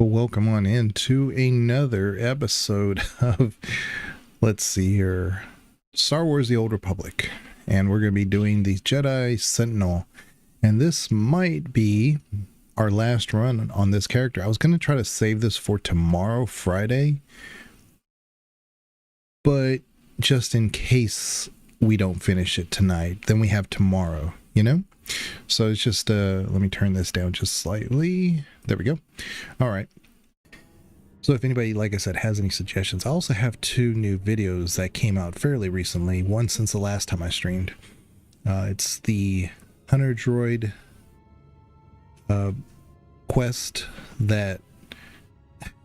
Well, welcome on into another episode of, let's see here, Star Wars The Old Republic. And we're going to be doing the Jedi Sentinel. And this might be our last run on this character. I was going to try to save this for tomorrow, Friday. But just in case we don't finish it tonight, then we have tomorrow, you know? So it's just, let me turn this down just slightly. There we go. All right. So if anybody, like I said, has any suggestions, I also have two new videos that came out fairly recently. One since the last time I streamed. It's the Hunter Droid quest that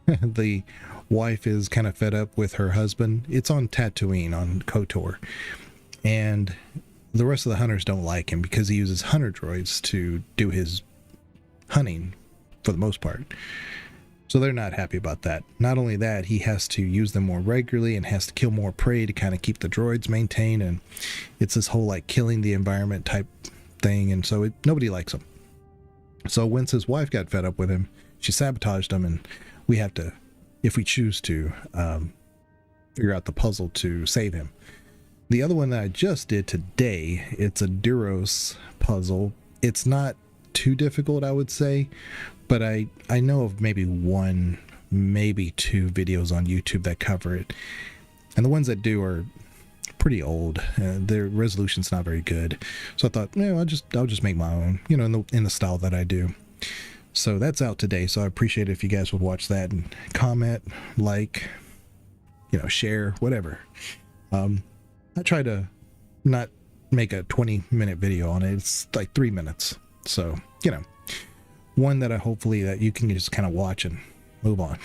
the wife is kind of fed up with her husband. It's on Tatooine on KOTOR. And the rest of the hunters don't like him because he uses hunter droids to do his hunting for the most part. So they're not happy about that. Not only that, he has to use them more regularly and has to kill more prey to kind of keep the droids maintained. And it's this whole like killing the environment type thing. And so nobody likes him. So once his wife got fed up with him, she sabotaged him, and we have to, if we choose to, figure out the puzzle to save him. The other one that I just did today, it's a Duros puzzle. It's not too difficult, I would say, but I know of maybe one, maybe two videos on YouTube that cover it. And the ones that do are pretty old. Their resolution's not very good. So I thought, I'll just make my own, in the style that I do. So that's out today. So I appreciate it if you guys would watch that and comment, like, share, whatever. I try to not make a 20-minute video on it. It's like 3 minutes. So, one that hopefully that you can just kind of watch and move on.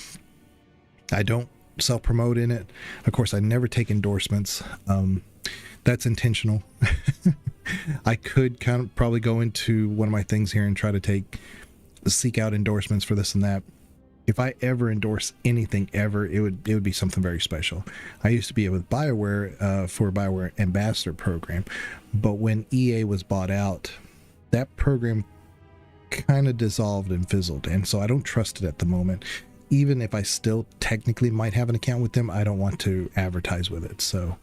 I don't self-promote in it. Of course, I never take endorsements. That's intentional. I could kind of probably go into one of my things here and try to seek out endorsements for this and that. If I ever endorse anything ever, it would be something very special. I used to be with BioWare for BioWare Ambassador program, but when EA was bought out, that program kind of dissolved and fizzled, and so I don't trust it at the moment. Even if I still technically might have an account with them, I don't want to advertise with it. So,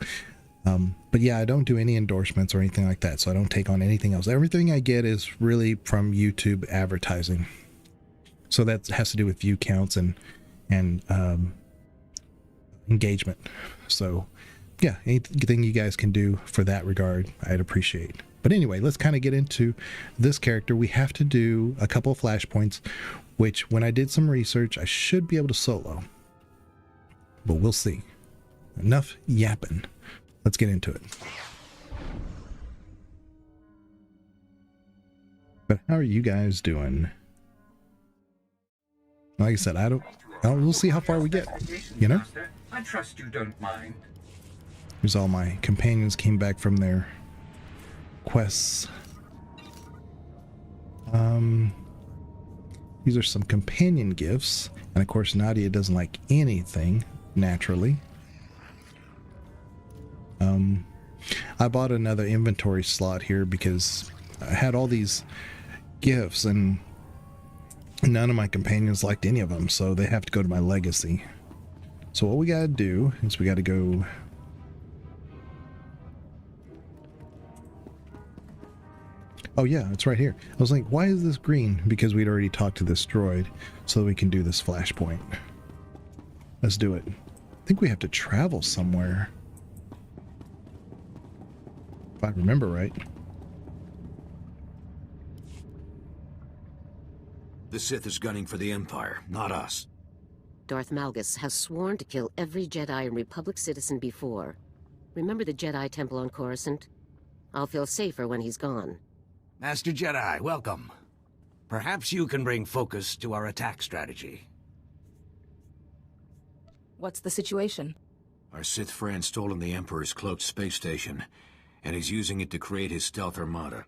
but yeah, I don't do any endorsements or anything like that, so I don't take on anything else. Everything I get is really from YouTube advertising. So that has to do with view counts and engagement. So yeah, anything you guys can do for that regard, I'd appreciate. But anyway, let's kind of get into this character. We have to do a couple of flashpoints, which when I did some research, I should be able to solo. But we'll see. Enough yapping. Let's get into it. But how are you guys doing? Like I said, we'll see how far we get, I trust you don't mind. Here's all my companions came back from their quests. These are some companion gifts. And of course, Nadia doesn't like anything, naturally. I bought another inventory slot here because I had all these gifts and none of my companions liked any of them, so they have to go to my legacy. So what we gotta do is we gotta go. Oh yeah, it's right here. I was like, why is this green? Because we'd already talked to this droid, so we can do this flashpoint. Let's do it. I think we have to travel somewhere, if I remember right. The Sith is gunning for the Empire, not us. Darth Malgus has sworn to kill every Jedi and Republic citizen before. Remember the Jedi Temple on Coruscant? I'll feel safer when he's gone. Master Jedi, welcome. Perhaps you can bring focus to our attack strategy. What's the situation? Our Sith friend stolen the Emperor's cloaked space station, and he's using it to create his stealth armada.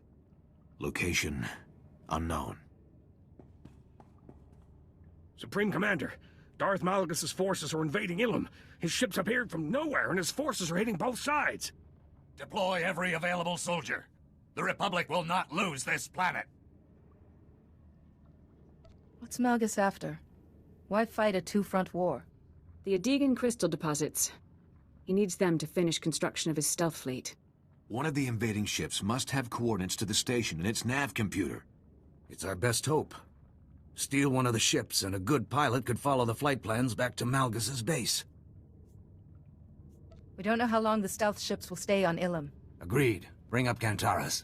Location unknown. Supreme Commander, Darth Malgus' forces are invading Ilum. His ships appeared from nowhere, and his forces are hitting both sides. Deploy every available soldier. The Republic will not lose this planet. What's Malgus after? Why fight a two-front war? The Adegan crystal deposits. He needs them to finish construction of his stealth fleet. One of the invading ships must have coordinates to the station in its nav computer. It's our best hope. Steal one of the ships, and a good pilot could follow the flight plans back to Malgus's base. We don't know how long the stealth ships will stay on Ilum. Agreed. Bring up Kantaras.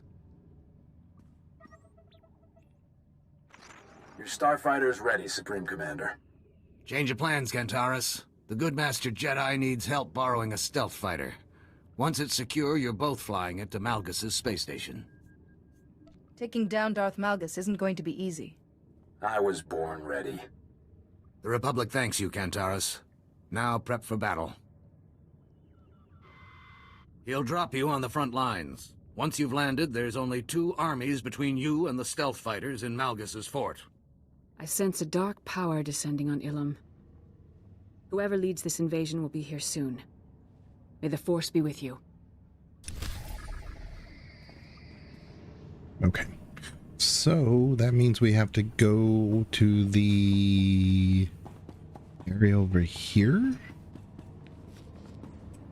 Your starfighter's ready, Supreme Commander. Change of plans, Kantaras. The good Master Jedi needs help borrowing a stealth fighter. Once it's secure, you're both flying it to Malgus's space station. Taking down Darth Malgus isn't going to be easy. I was born ready. The Republic thanks you, Kantaras. Now prep for battle. He'll drop you on the front lines. Once you've landed, there's only 2 armies between you and the stealth fighters in Malgus's fort. I sense a dark power descending on Ilum. Whoever leads this invasion will be here soon. May the Force be with you. Okay. So that means we have to go to the area over here.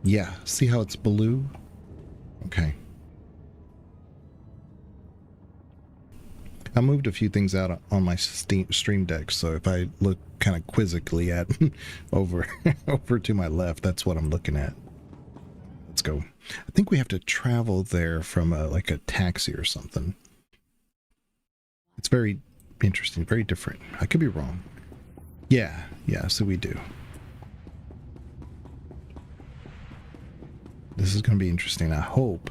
Yeah, see how it's blue? Okay. I moved a few things out on my stream deck, so if I look kind of quizzically at over to my left, that's what I'm looking at. Let's go. I think we have to travel there from like a taxi or something. It's very interesting, very different. I could be wrong. Yeah, so we do. This is going to be interesting. I hope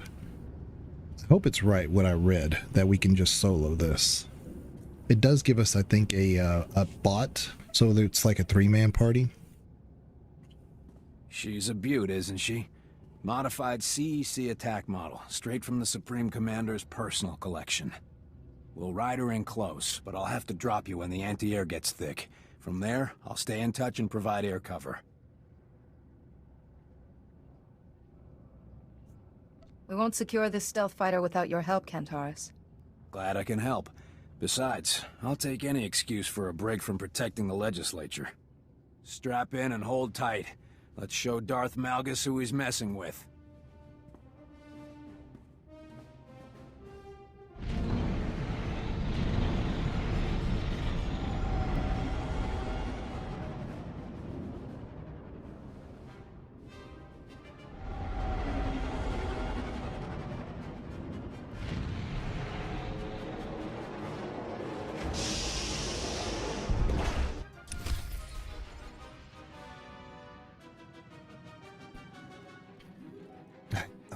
it's right what I read, that we can just solo this. It does give us, I think, a bot, so that it's like a 3-man party. She's a beaut, isn't she? Modified CEC attack model, straight from the Supreme Commander's personal collection. We'll ride her in close, but I'll have to drop you when the anti-air gets thick. From there, I'll stay in touch and provide air cover. We won't secure this stealth fighter without your help, Kantaras. Glad I can help. Besides, I'll take any excuse for a break from protecting the legislature. Strap in and hold tight. Let's show Darth Malgus who he's messing with.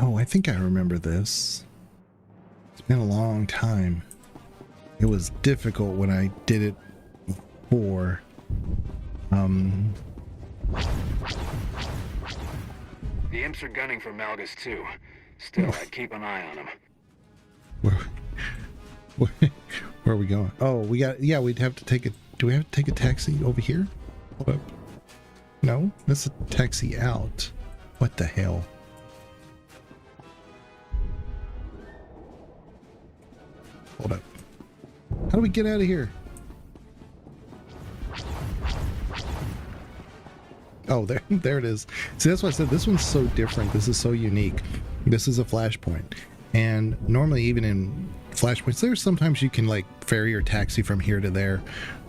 Oh, I think I remember this. It's been a long time. It was difficult when I did it before. The imps are gunning for Malgus too. Still, I'd keep an eye on him. Where are we going? Oh, we got, yeah, we'd have to take a, do we have to take a taxi over here? Hold up. No, that's a taxi out. What the hell? Hold up. How do we get out of here? Oh, there it is. See, that's why I said this one's so different. This is so unique. This is a flashpoint. And normally, even in flashpoints, there's sometimes you can like ferry or taxi from here to there.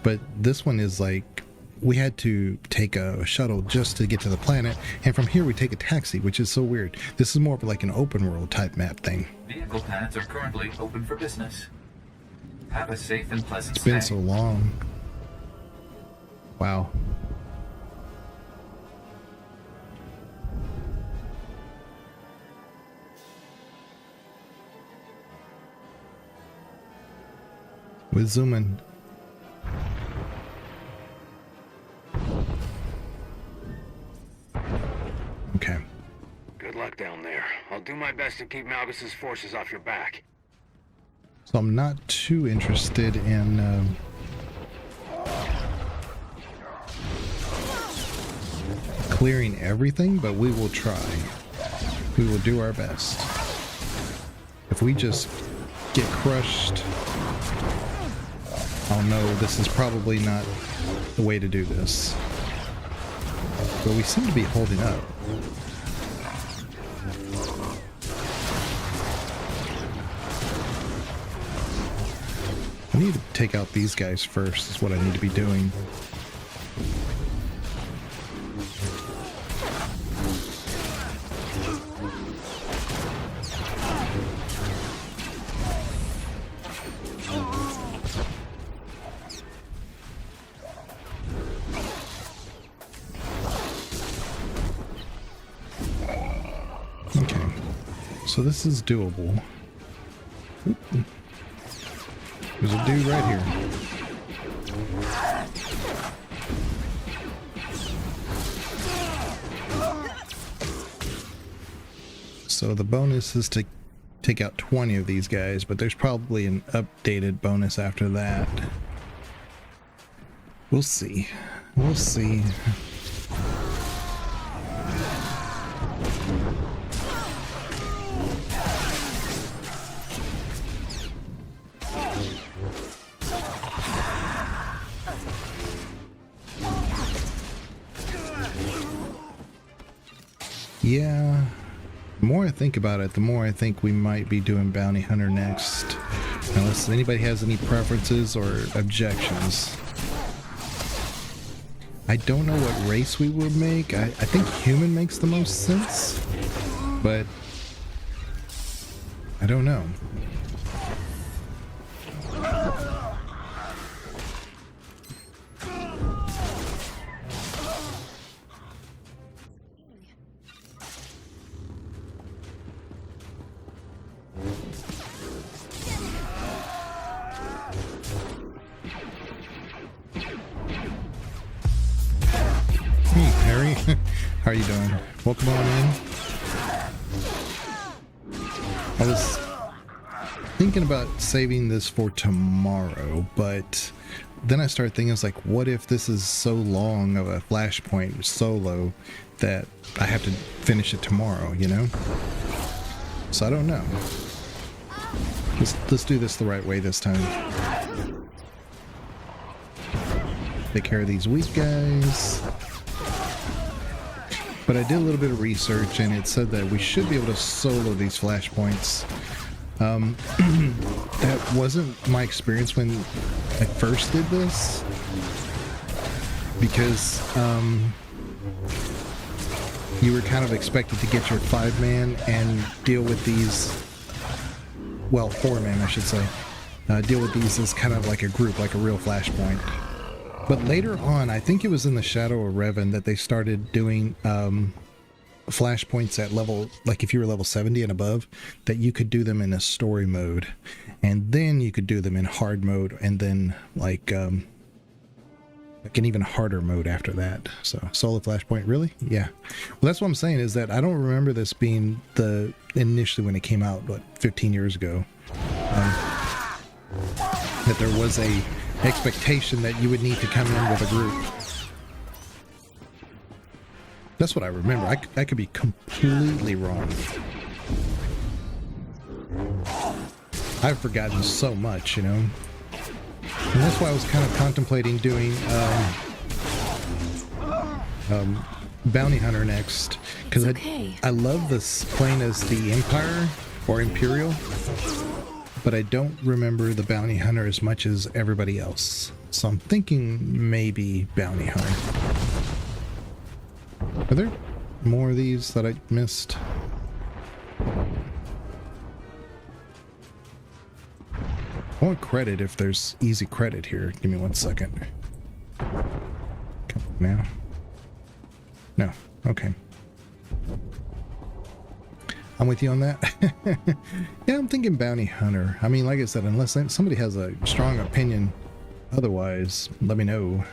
But this one is like, we had to take a shuttle just to get to the planet. And from here, we take a taxi, which is so weird. This is more of like an open world type map thing. Vehicle paths are currently open for business. Have a safe and pleasant It's been so long. Wow. We're zooming. Okay. Good luck down there. I'll do my best to keep Malgus's forces off your back. So I'm not too interested in clearing everything, but we will try. We will do our best. If we just get crushed oh no, this is probably not the way to do this. But we seem to be holding up. I need to take out these guys first, is what I need to be doing. Okay, so this is doable. Oop. There's a dude right here. So the bonus is to take out 20 of these guys, but there's probably an updated bonus after that. We'll see. We'll see. Yeah, the more I think about it, the more I think we might be doing Bounty Hunter next. Unless anybody has any preferences or objections. I don't know what race we would make. I think human makes the most sense, but I don't know. How are you doing? Welcome on in. I was thinking about saving this for tomorrow, but then I started thinking, I was like, what if this is so long of a flashpoint solo that I have to finish it tomorrow, you know? So I don't know. Let's do this the right way this time. Take care of these weak guys. But I did a little bit of research, and it said that we should be able to solo these flashpoints. That wasn't my experience when I first did this, because you were kind of expected to get your 5-man and deal with these, well, 4-man I should say, deal with these as kind of like a group, like a real flashpoint. But later on, I think it was in the Shadow of Revan that they started doing flashpoints at level, like if you were level 70 and above, that you could do them in a story mode. And then you could do them in hard mode, and then like an even harder mode after that. So solo flashpoint, really? Yeah. Well, that's what I'm saying, is that I don't remember this being the initially when it came out, what, 15 years ago, that there was a expectation that you would need to come in with a group. That's what I remember. I could be completely wrong. I've forgotten so much, you know. And that's why I was kind of contemplating doing Bounty Hunter next, because I love this playing as the Empire or Imperial, but I don't remember the Bounty Hunter as much as everybody else. So I'm thinking maybe Bounty Hunter. Are there more of these that I missed? I want credit if there's easy credit here. Give me 1 second. Come on now. No. Okay. I'm with you on that. Yeah, I'm thinking Bounty Hunter. I mean, like I said, unless somebody has a strong opinion otherwise, let me know.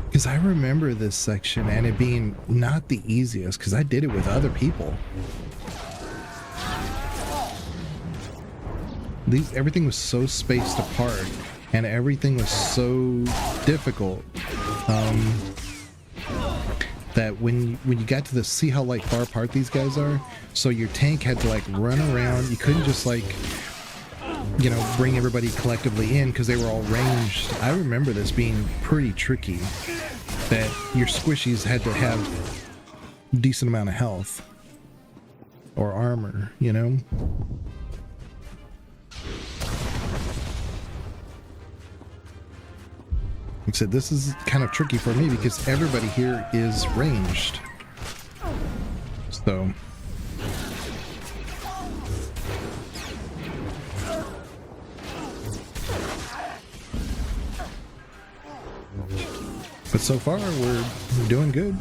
Because I remember this section and it being not the easiest, because I did it with other people. Everything was so spaced apart, and everything was so difficult, that when you got to see how like far apart these guys are, so your tank had to like run around. You couldn't just like you know, bring everybody collectively in because they were all ranged. I remember this being pretty tricky, that your squishies had to have a decent amount of health or armor, you know? Like I said, this is kind of tricky for me because everybody here is ranged. So... But so far, we're doing good.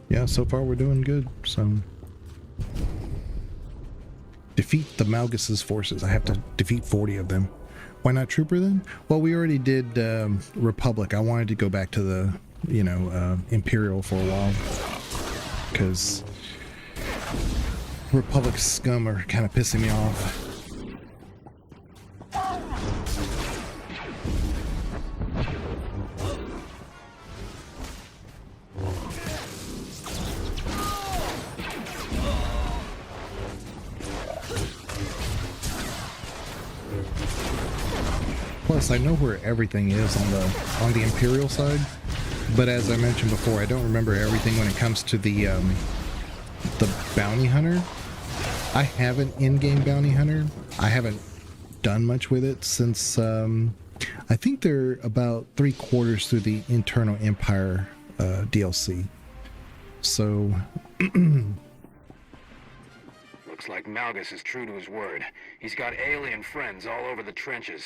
Yeah, so far we're doing good. So, defeat the Malgus' forces. I have to defeat 40 of them. Why not Trooper then? Well, we already did Republic. I wanted to go back to the, you know, Imperial for a while. Because Republic scum are kind of pissing me off. Plus, I know where everything is on the Imperial side, but as I mentioned before, I don't remember everything when it comes to the bounty hunter. I have an in-game bounty hunter. I haven't done much with it since I think they're about 3/4 through the Internal Empire DLC. So Looks like Malgus is true to his word. He's got alien friends all over the trenches.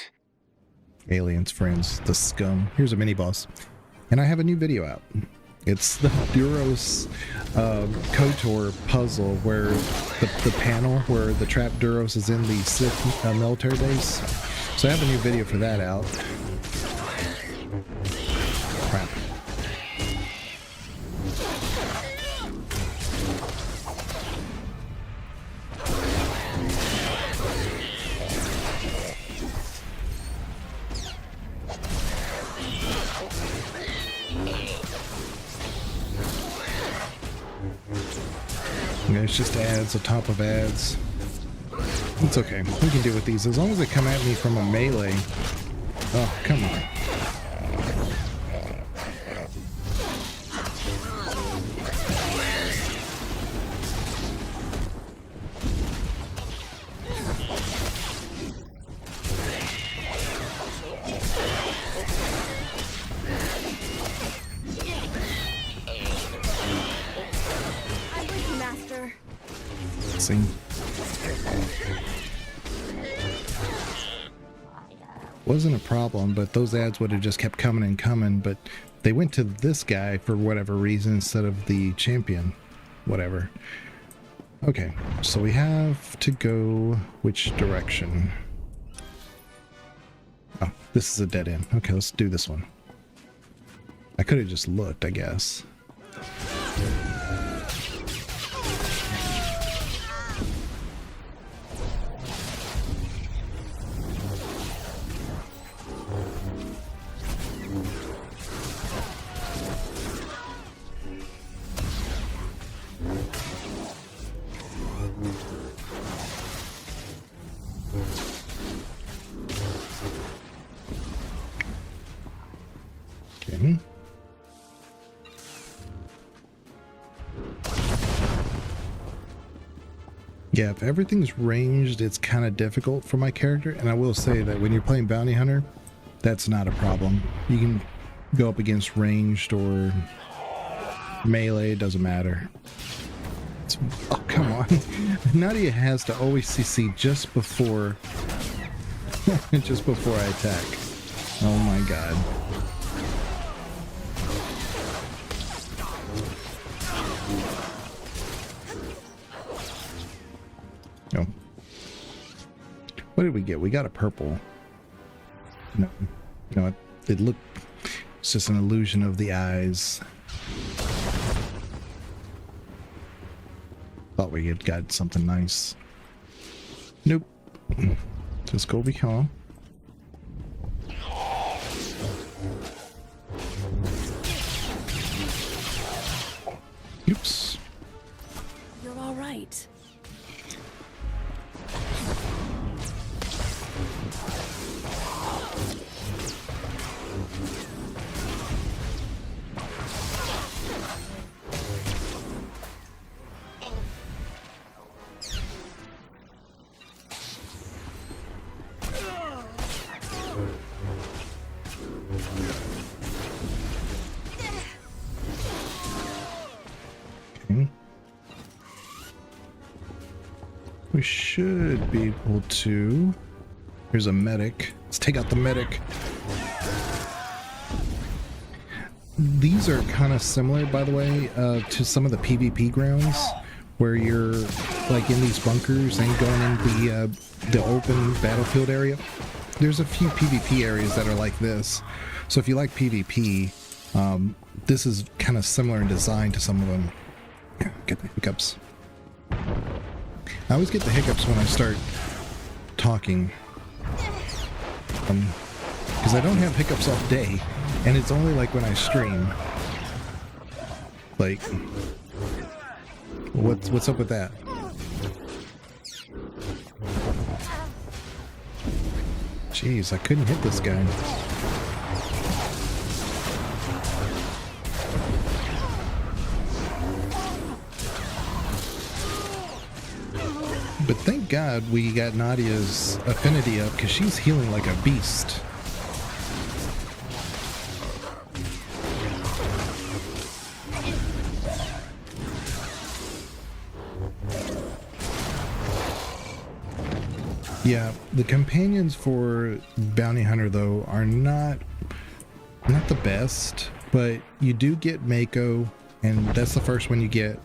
aliens, friends, the scum. Here's a mini boss, and I have a new video out. It's the Duros KOTOR puzzle, where the panel where the trapped Duros is in the Sith military base. So I have a new video for that out. Crap. It's just ads on top of ads. It's okay. We can deal with these as long as they come at me from a melee. Oh, come on. See? Wasn't a problem, but those ads would have just kept coming and coming, but they went to this guy for whatever reason instead of the champion. Whatever. Okay, so we have to go which direction? Oh, this is a dead end. Okay, let's do this one. I could have just looked, I guess. Okay. Yeah, if everything's ranged, it's kind of difficult for my character, and I will say that when you're playing Bounty Hunter, that's not a problem. You can go up against ranged or melee, it doesn't matter. Oh, come on. Nadia has to always CC just before just before I attack. Oh my god. Oh. What did we get? We got a purple. No. No, it looked... It's just an illusion of the eyes. Thought we had got something nice. Nope. Just go be calm. Oops. right. We should be able to. Here's a medic. Let's take out the medic. These are kind of similar, by the way, to some of the PvP grounds, where you're like in these bunkers and going in the open battlefield area. There's a few PvP areas that are like this. So if you like PvP, this is kind of similar in design to some of them. Get the hiccups. I always get the hiccups when I start talking, because I don't have hiccups all day, and it's only like when I stream. Like, what's up with that? Jeez, I couldn't hit this guy. But thank God we got Nadia's affinity up, because she's healing like a beast. Yeah, the companions for Bounty Hunter, though, are not the best, but you do get Mako, and that's the first one you get.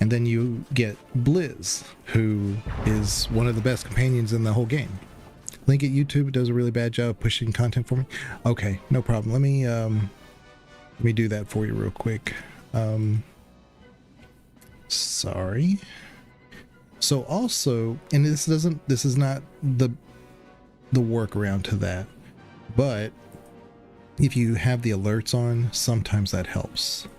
And then you get Blizz, who is one of the best companions in the whole game. Link at YouTube does a really bad job pushing content for me. Okay, no problem. Let me do that for you real quick. Sorry. So also, and this is not the workaround to that, but if you have the alerts on, sometimes that helps.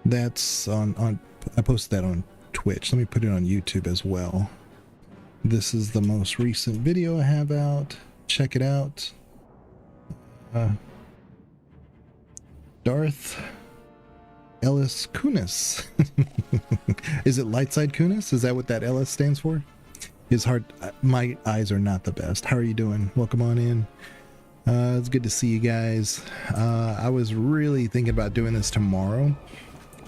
That's on I posted that on Twitch. Let me put it on YouTube as well. This is the most recent video I have out. Check it out. Darth Ellis Kunis. Is it Lightside Kunis? Is that what that Ellis stands for? His heart. My eyes are not the best. How are you doing? Welcome on in. It's good to see you guys. I was really thinking about doing this tomorrow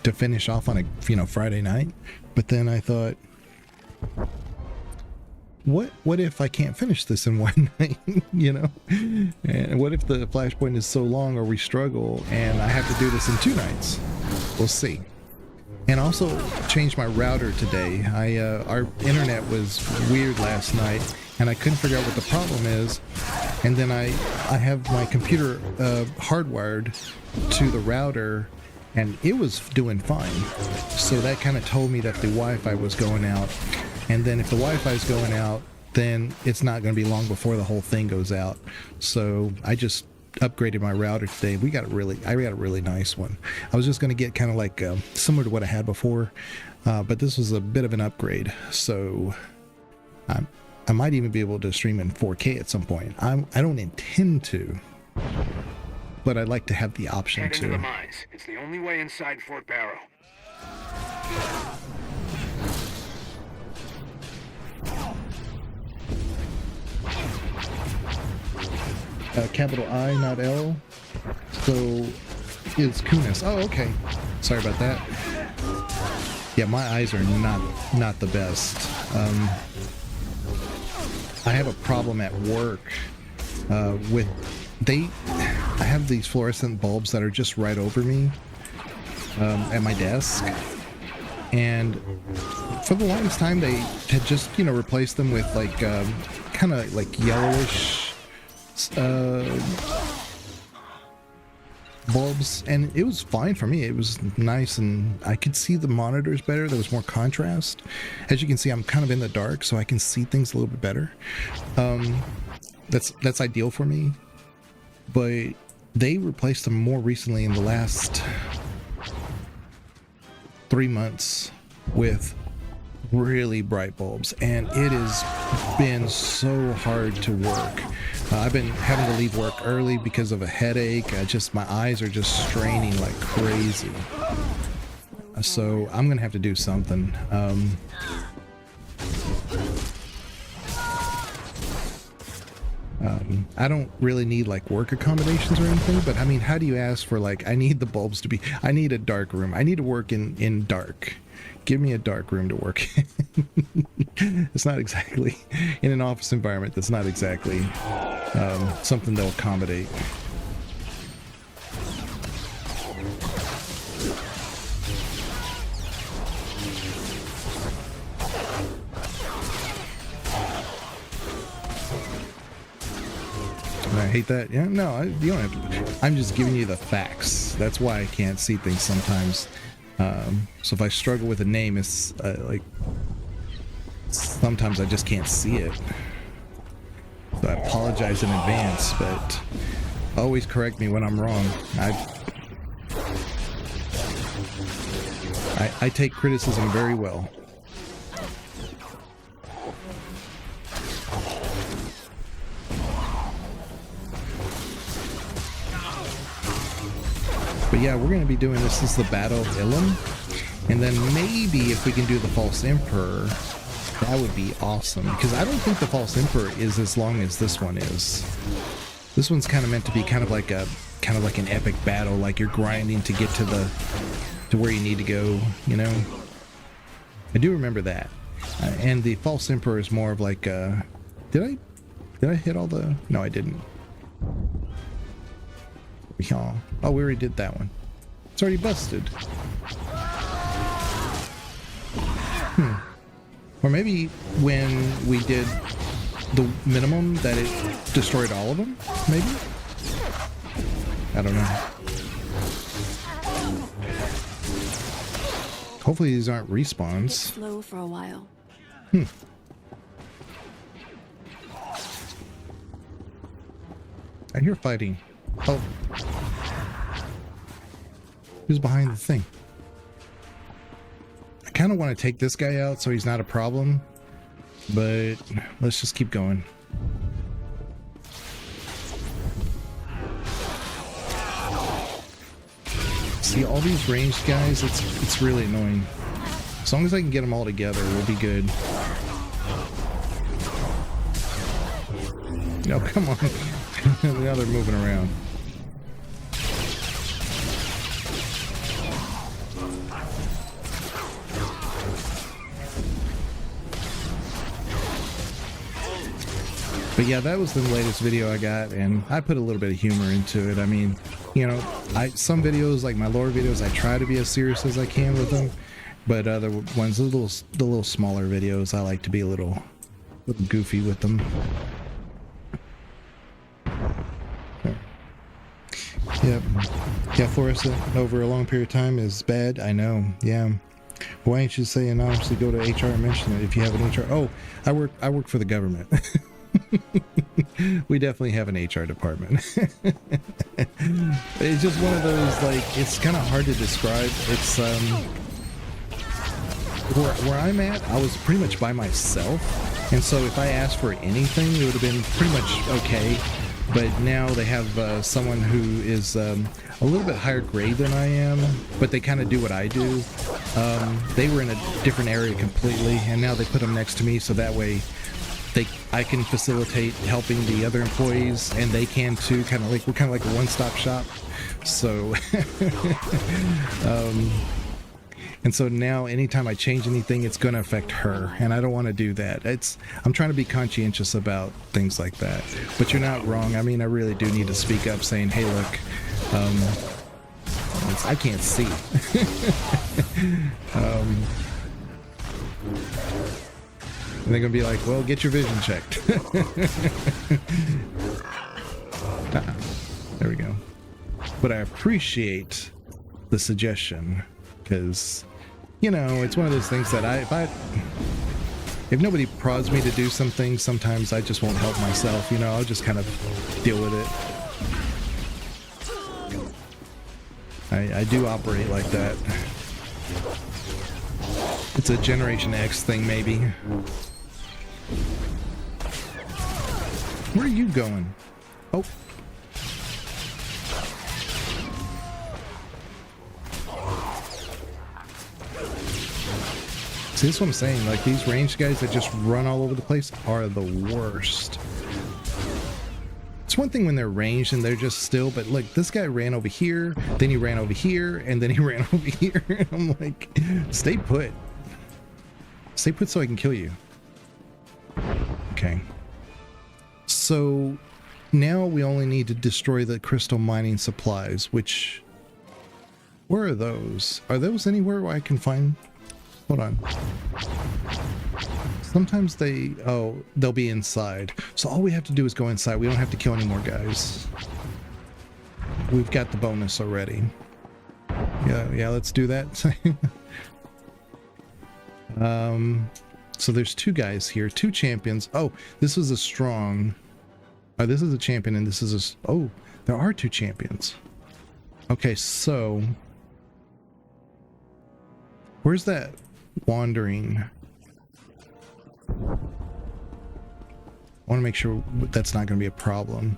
to finish off on a Friday night, but then I thought, what if I can't finish this in one night? And what if the flashpoint is so long, or we struggle and I have to do this in 2 nights? We'll see. And also changed my router today. Our internet was weird last night, and I couldn't figure out what the problem is. And then I have my computer hardwired to the router, and it was doing fine. So that kind of told me that the Wi-Fi was going out. And then if the Wi-Fi is going out, then it's not going to be long before the whole thing goes out. So I just upgraded my router today. I got a really nice one. I was just going to get kind of like similar to what I had before, but this was a bit of an upgrade. So I might even be able to stream in 4K at some point. I don't intend to, but I'd like to have the option Head to. into the mines. It's the only way inside Fort Barrow. Capital I, not L. So it's Kunis. Oh, okay. Sorry about that. Yeah, my eyes are not the best. I have a problem at work with I have these fluorescent bulbs that are just right over me at my desk, and for the longest time they had just replaced them with like kind of like yellowish bulbs, and it was fine for me. It was nice, and I could see the monitors better. There was more contrast. As you can see, I'm kind of in the dark, so I can see things a little bit better. That's ideal for me. But they replaced them more recently in the last 3 months with really bright bulbs, and it has been so hard to work. I've been having to leave work early because of a headache. My eyes are just straining like crazy. So I'm gonna have to do something. I don't really need like work accommodations or anything, but I mean, how do you ask for like, I need the bulbs to be, I need a dark room. I need to work in dark. Give me a dark room to work in. It's not exactly, in an office environment, that's not exactly something they'll accommodate. I hate that. Yeah, no, you don't have to. I'm just giving you the facts. That's why I can't see things sometimes. So if I struggle with a name, it's like sometimes I just can't see it. So I apologize in advance, but always correct me when I'm wrong. I take criticism very well. But yeah, we're going to be doing this is the Battle of Ilum, and then maybe if we can do the False Emperor, that would be awesome, because I don't think the False Emperor is as long as this one is. This one's kind of meant to be kind of like an epic battle, like you're grinding to get to where you need to go, you know. I do remember that. And the False Emperor is more of like did I hit all the... No, I didn't. Oh, we already did that one. It's already busted. Or maybe when we did the minimum that it destroyed all of them, maybe? I don't know. Hopefully these aren't respawns. Slow for a while. I hear fighting. Oh. Who's behind the thing? I kind of want to take this guy out so he's not a problem, but let's just keep going. See, all these ranged guys, it's really annoying. As long as I can get them all together, we'll be good. No, come on. Now they're moving around. But yeah, that was the latest video I got, and I put a little bit of humor into it. I mean, you know, some videos, like my lore videos, I try to be as serious as I can with them, but other ones, the little smaller videos, I like to be a little goofy with them. Yep. Yeah, fluorescent over a long period of time is bad. I know. Yeah. Why ain't you saying honestly go to HR and mention it if you have an HR? Oh, I work for the government. We definitely have an HR department. It's just one of those, like, it's kind of hard to describe. It's where I'm at, I was pretty much by myself, and so if I asked for anything, it would have been pretty much okay. But now they have someone who is a little bit higher grade than I am, but they kind of do what I do. They were in a different area completely, and now they put them next to me, so that way I can facilitate helping the other employees, and they can too. We're kind of like a one-stop shop. So, and so now anytime I change anything, it's going to affect her, and I don't want to do that. I'm trying to be conscientious about things like that. But you're not wrong. I mean, I really do need to speak up, saying, "Hey, look, I can't see." And they're gonna be like, "Well, get your vision checked." There we go. But I appreciate the suggestion, because, you know, it's one of those things that if nobody prods me to do something, sometimes I just won't help myself. You know, I'll just kind of deal with it. I do operate like that. It's a Generation X thing, maybe. Where are you going? Oh. See, that's what I'm saying. Like, these ranged guys that just run all over the place are the worst. It's one thing when they're ranged and they're just still, but look, this guy ran over here, then he ran over here, and then he ran over here. I'm like, stay put. Stay put so I can kill you. Okay. So now we only need to destroy the crystal mining supplies, which... Where are those? Are those anywhere where I can find... Hold on. Sometimes they... Oh, they'll be inside. So all we have to do is go inside. We don't have to kill any more guys. We've got the bonus already. Yeah, let's do that. So there's two guys here. Two champions. Oh, this is a strong... this is a champion and this is a... Oh, there are two champions. Okay, so... Where's that wandering? I want to make sure that's not going to be a problem.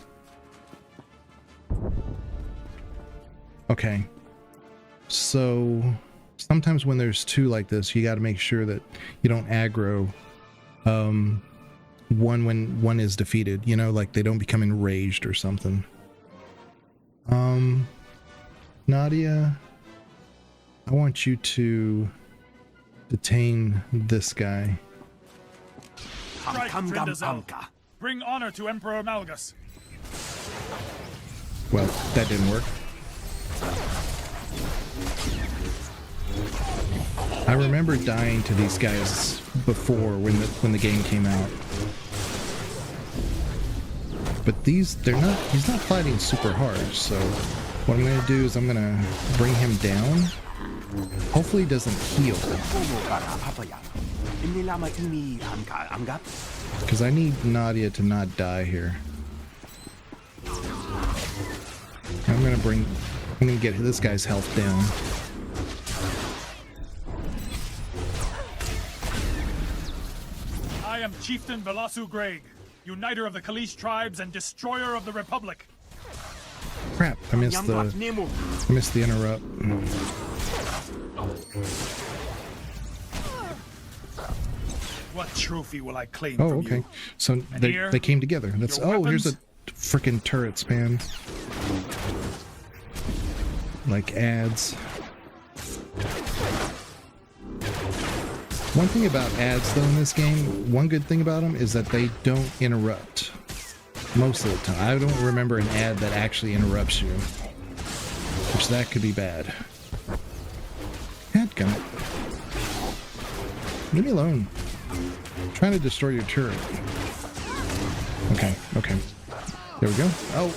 Okay. So sometimes when there's two like this, you got to make sure that you don't aggro one when one is defeated, you know, like they don't become enraged or something. Nadia, I want you to detain this guy. Strike, Trindazel. Bring honor to Emperor Malgus. Well, that didn't work. I remember dying to these guys before when the game came out. But he's not fighting super hard, so what I'm gonna do is I'm gonna bring him down. Hopefully he doesn't heal. Because I need Nadia to not die here. I'm gonna get this guy's health down. I am Chieftain Velasu Greg, uniter of the Kalish tribes and destroyer of the Republic. Crap, I missed the interrupt. What trophy will I claim Oh, from okay. you? So they came together. That's here's a freaking turret span. Like ads. One thing about ads though in this game, one good thing about them is that they don't interrupt. Most of the time. I don't remember an ad that actually interrupts you. Which that could be bad. Dadgummit. Leave me alone. I'm trying to destroy your turret. Okay. There we go. Oh.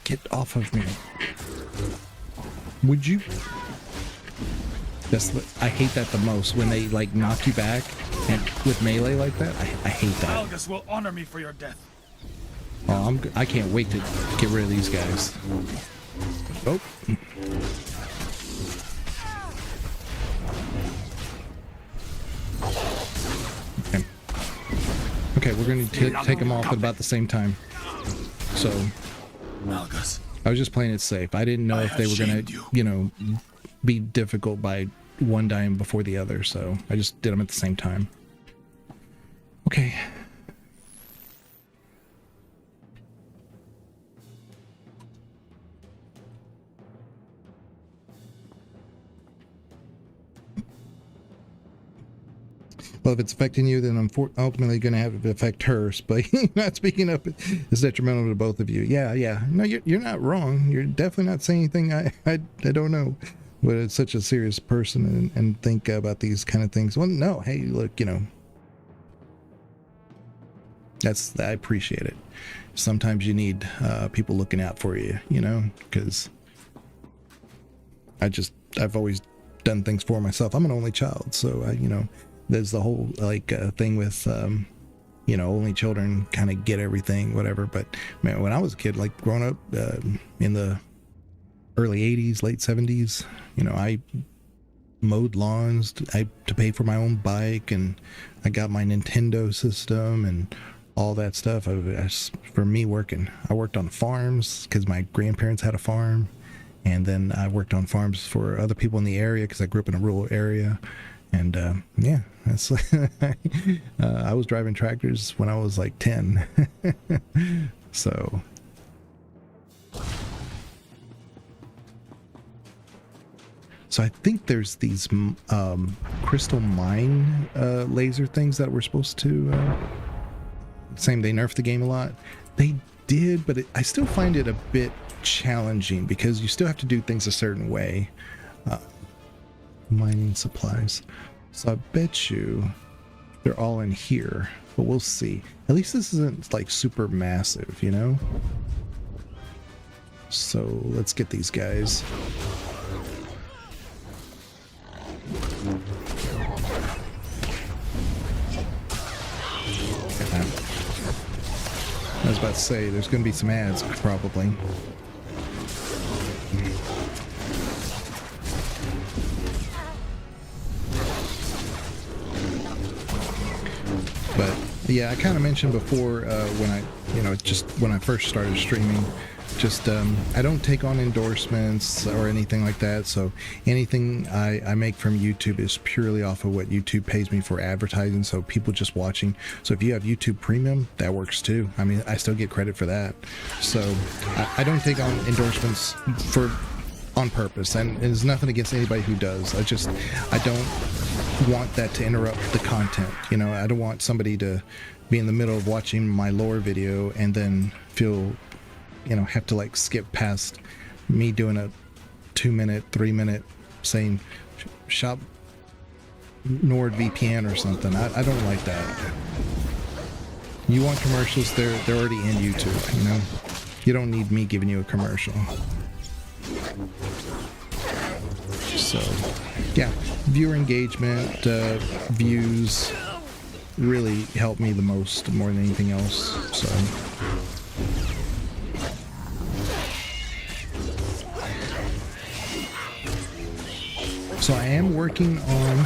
Get off of me. Would you? I hate that the most when they like knock you back and with melee like that. I hate that. Malgus will honor me for your death. Oh, I can't wait to get rid of these guys. Oh. Okay, we're going to take them off at about the same time. So, Malgus, I was just playing it safe. I didn't know if they were going to, you know, be difficult by one dying before the other, so I just did them at the same time. Okay. Well, if it's affecting you, then I'm ultimately going to have it affect her. But not speaking up is detrimental to both of you. Yeah. No, you're not wrong. You're definitely not saying anything I don't know. But it's such a serious person and think about these kind of things. Well, no, hey, look, you know, I appreciate it. Sometimes you need people looking out for you, you know, because I've always done things for myself. I'm an only child, so you know. There's the whole like thing with you know, only children kind of get everything, whatever. But man, when I was a kid, like growing up in the early 80s, late 70s, you know, I mowed lawns to pay for my own bike, and I got my Nintendo system and all that stuff. For me, I worked on farms because my grandparents had a farm, and then I worked on farms for other people in the area because I grew up in a rural area. And yeah, that's I was driving tractors when I was like 10. So I think there's these crystal mine laser things that were supposed to saying they nerfed the game a lot. They did, but I still find it a bit challenging because you still have to do things a certain way. Mining supplies. So I bet you they're all in here, but we'll see. At least this isn't like super massive, you know? So let's get these guys. I was about to say, there's going to be some ads, probably. But yeah, I kind of mentioned before when I first started streaming, I don't take on endorsements or anything like that. So anything I make from YouTube is purely off of what YouTube pays me for advertising. So people just watching. So if you have YouTube Premium, that works too. I mean, I still get credit for that. So I don't take on endorsements on purpose, and there's nothing against anybody who does. I don't want that to interrupt the content. You know, I don't want somebody to be in the middle of watching my lore video and then feel, have to like skip past me doing a 2-minute, 3-minute saying shop NordVPN or something. I don't like that. You want commercials, they're already in YouTube, You don't need me giving you a commercial. So, yeah, viewer engagement, views really help me the most, more than anything else. So I am working on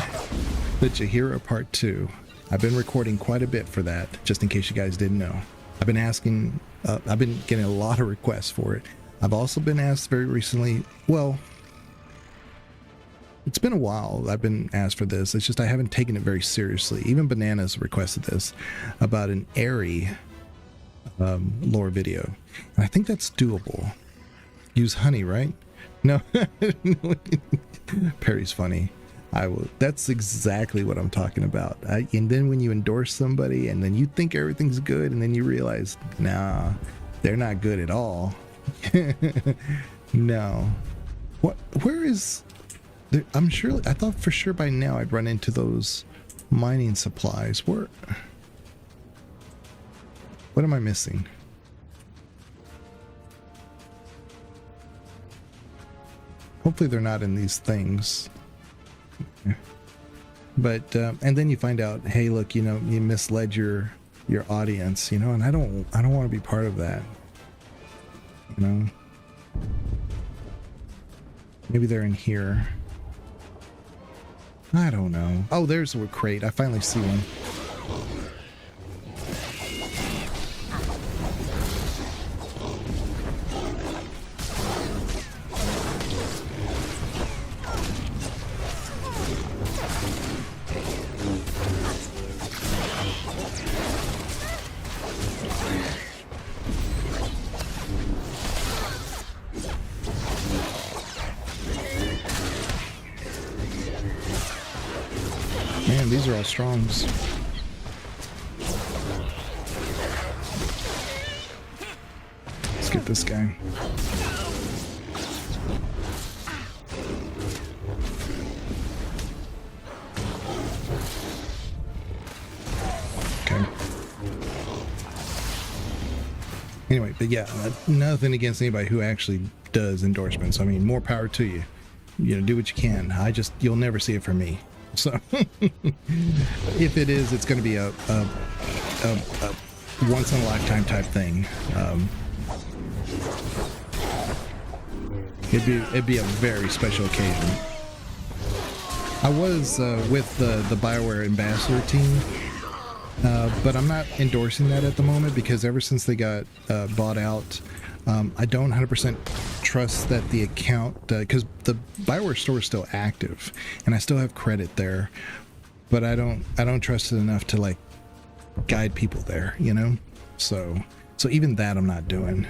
the Jaheira Part 2. I've been recording quite a bit for that, just in case you guys didn't know. I've been getting a lot of requests for it. I've also been asked very recently, well, it's been a while I've been asked for this. It's just I haven't taken it very seriously. Even Bananas requested this about an Airy lore video. And I think that's doable. Use honey, right? No. Perry's funny. That's exactly what I'm talking about. And then when you endorse somebody and then you think everything's good and then you realize, nah, they're not good at all. No. Where is there? I thought for sure by now I'd run into those mining supplies. What am I missing? Hopefully they're not in these things. But and then you find out, hey, look, you misled your audience, and I don't want to be part of that. Maybe they're in here. I don't know. Oh, there's a crate. I finally see one. Man, these are all strongs. Let's get this guy. Okay. Anyway, but yeah, nothing against anybody who actually does endorsements. I mean, more power to you. Do what you can. You'll never see it from me. So if it is, it's going to be a once in a lifetime type thing. It'd be a very special occasion. I was with the BioWare ambassador team, but I'm not endorsing that at the moment because ever since they got bought out, I don't 100% trust that the account, because the BioWare store is still active and I still have credit there, but I don't trust it enough to like guide people there, you know. So even that I'm not doing.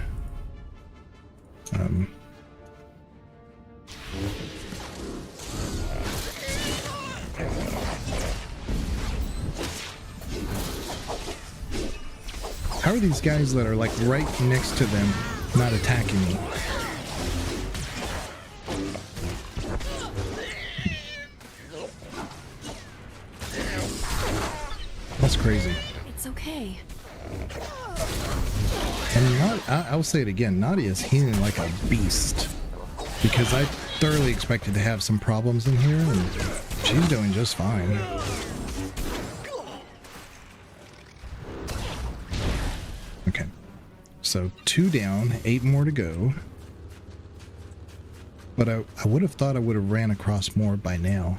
How are these guys that are like right next to them not attacking me? That's crazy. It's okay. And I'll say it again, Nadia's healing like a beast. Because I thoroughly expected to have some problems in here, and she's doing just fine. Okay. So 2 down, 8 more to go. But I would have thought I would have ran across more by now.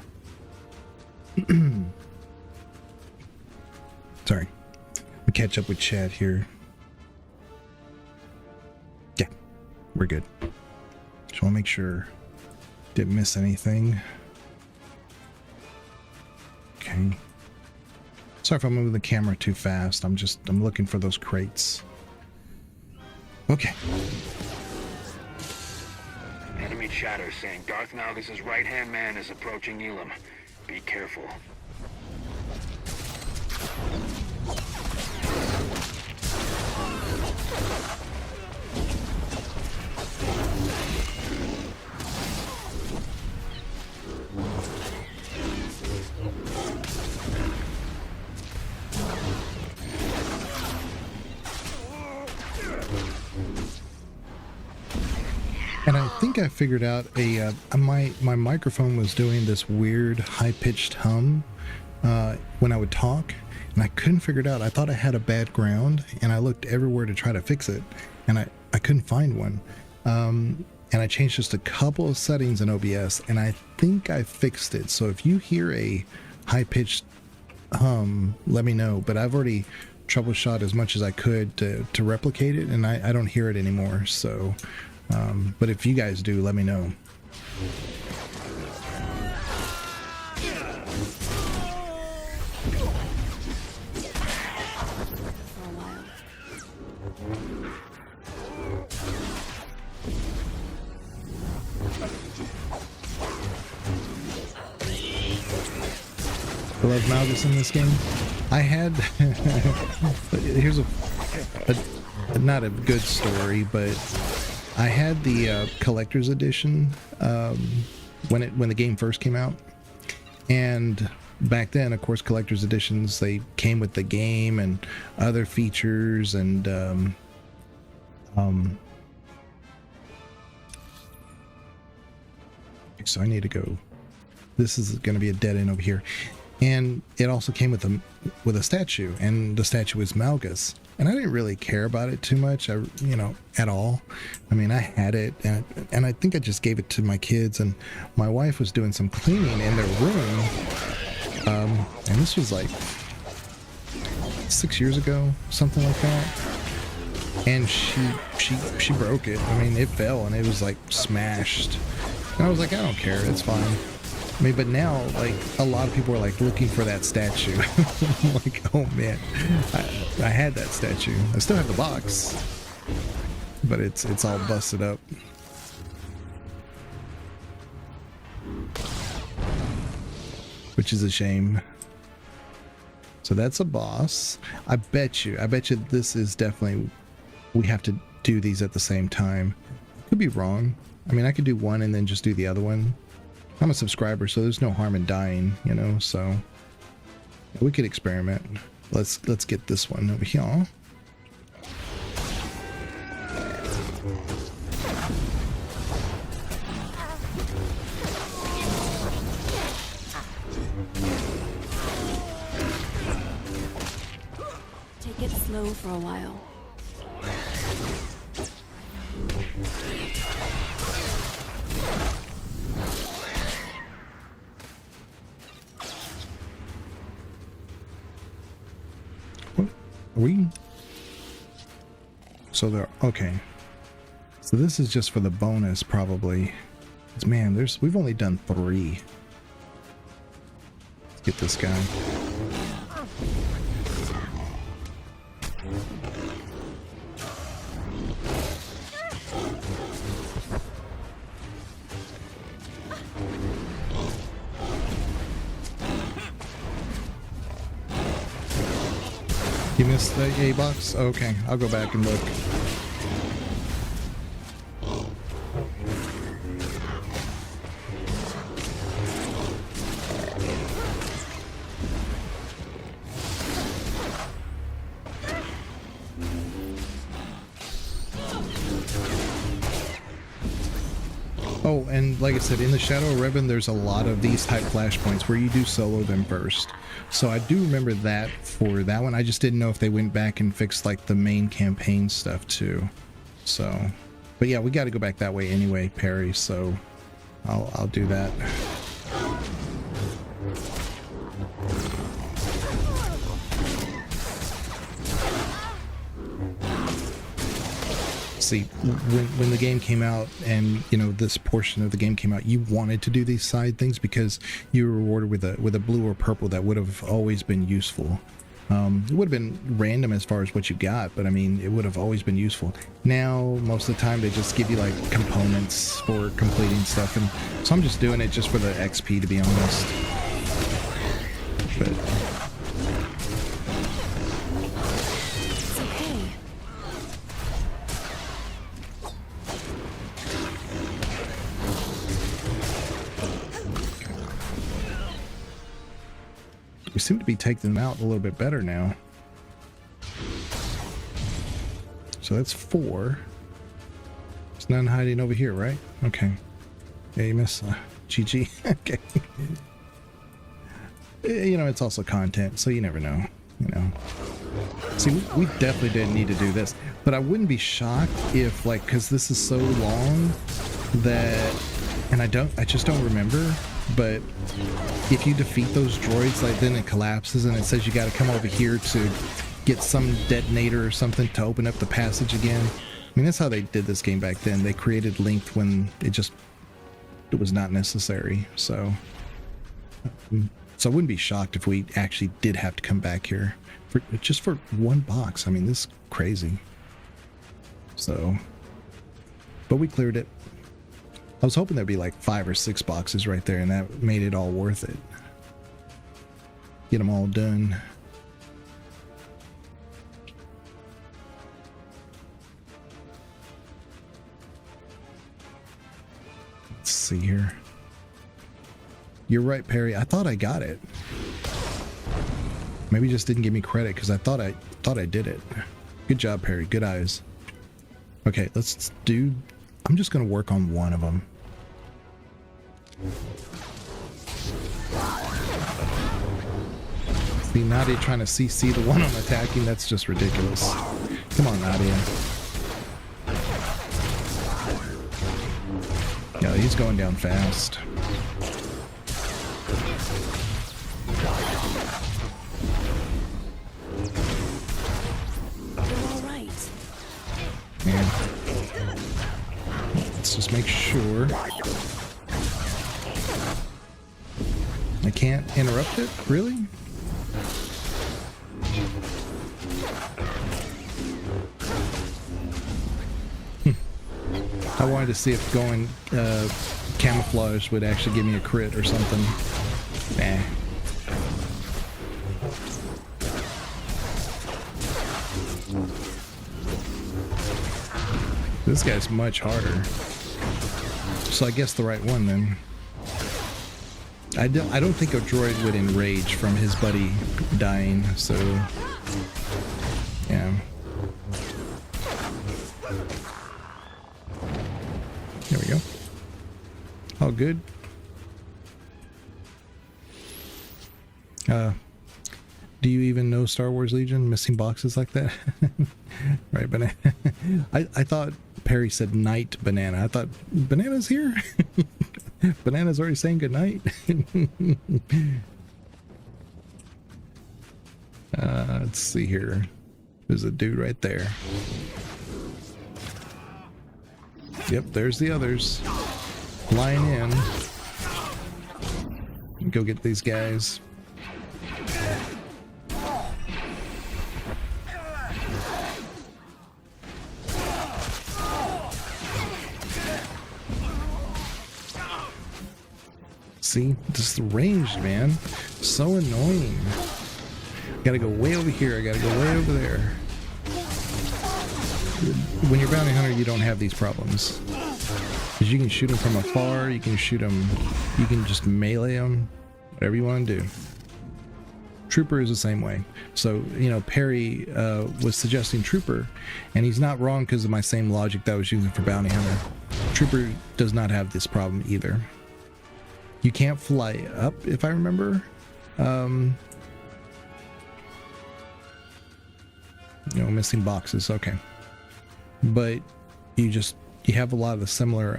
Sorry. We catch up with chat here. Yeah, we're good. Just want to make sure didn't miss anything. Okay. Sorry if I'm moving the camera too fast. I'm looking for those crates. Okay. Enemy chatter saying Darth Malgus' right-hand man is approaching Elam. Be careful. And I think I figured out my microphone was doing this weird high-pitched hum when I would talk, and I couldn't figure it out. I thought I had a bad ground, and I looked everywhere to try to fix it, and I couldn't find one. And I changed just a couple of settings in OBS, and I think I fixed it. So if you hear a high-pitched hum, let me know. But I've already troubleshot as much as I could to replicate it, and I don't hear it anymore. So. But if you guys do, let me know. I love Malgus in this game. I had here's a not a good story, but I had the collector's edition when the game first came out, and back then, of course, collector's editions, they came with the game and other features, and so I need to go. This is going to be a dead end over here, and it also came with a statue, and the statue was Malgus. And I didn't really care about it too much, at all. I mean, I had it, and I think I just gave it to my kids, and my wife was doing some cleaning in their room, and this was like 6 years ago, something like that. And she broke it. I mean, it fell, and it was like smashed. And I was like, I don't care, it's fine. I mean, but now, like, a lot of people are like looking for that statue. I'm like, oh man, I had that statue. I still have the box, but it's all busted up. Which is a shame. So that's a boss. I bet you this is definitely, we have to do these at the same time. Could be wrong. I mean, I could do one and then just do the other one. I'm a subscriber, so there's no harm in dying, so we could experiment. Let's get this one over here. Take it slow for a while. Are we? So they're okay. So this is just for the bonus, probably. 'Cause, man, we've only done 3. Let's get this guy. You missed the A box? Okay, I'll go back and look. Oh, and like I said, in the Shadow Ribbon, there's a lot of these type flashpoints where you do solo them first. So I do remember that for that one. I just didn't know if they went back and fixed like the main campaign stuff too. So, but yeah, we got to go back that way anyway, Perry. So I'll do that. See, when the game came out and, you know, this portion of the game came out, you wanted to do these side things because you were rewarded with a blue or purple that would have always been useful. It would have been random as far as what you got, but I mean, it would have always been useful. Now, most of the time, they just give you like components for completing stuff, and so I'm just doing it just for the XP, to be honest. But we seem to be taking them out a little bit better now. So that's 4. There's none hiding over here, right? Okay. Yeah, you miss GG. Okay. You know, it's also content, so you never know. You know. See, we definitely didn't need to do this, but I wouldn't be shocked if, like, because this is so long that, and I just don't remember. But if you defeat those droids, like, then it collapses and it says you got to come over here to get some detonator or something to open up the passage again. I mean, that's how they did this game back then. They created length when it was not necessary. So I wouldn't be shocked if we actually did have to come back here just for one box. I mean, this is crazy. So, but we cleared it. I was hoping there'd be like 5 or 6 boxes right there, and that made it all worth it. Get them all done. Let's see here. You're right, Perry. I thought I got it. Maybe just didn't give me credit because I thought I did it. Good job, Perry. Good eyes. Okay, let's do. I'm just gonna work on one of them. See, Nadia trying to CC the one I'm attacking, that's just ridiculous. Come on, Nadia. Yeah, he's going down fast. Yeah. Let's just make sure. I can't interrupt it? Really? I wanted to see if going camouflage would actually give me a crit or something. Nah. This guy's much harder. So I guess the right one then. I don't think a droid would enrage from his buddy dying, so yeah. There we go. All good. Do you even know Star Wars Legion? Missing boxes like that? Right, banana. I thought Perry said night banana. I thought banana's here. Banana's already saying goodnight. Let's see here. There's a dude right there. Yep, there's the others. Flying in. Go get these guys. See, this is ranged, man. So annoying. Gotta go way over here. I gotta go way over there. When you're bounty hunter, you don't have these problems. Because you can shoot them from afar, you can shoot them, you can just melee them, whatever you want to do. Trooper is the same way. So, you know, Perry was suggesting Trooper, and he's not wrong because of my same logic that I was using for bounty hunter. Trooper does not have this problem either. You can't fly up, if I remember. You know, missing boxes, okay. But you have a lot of the similar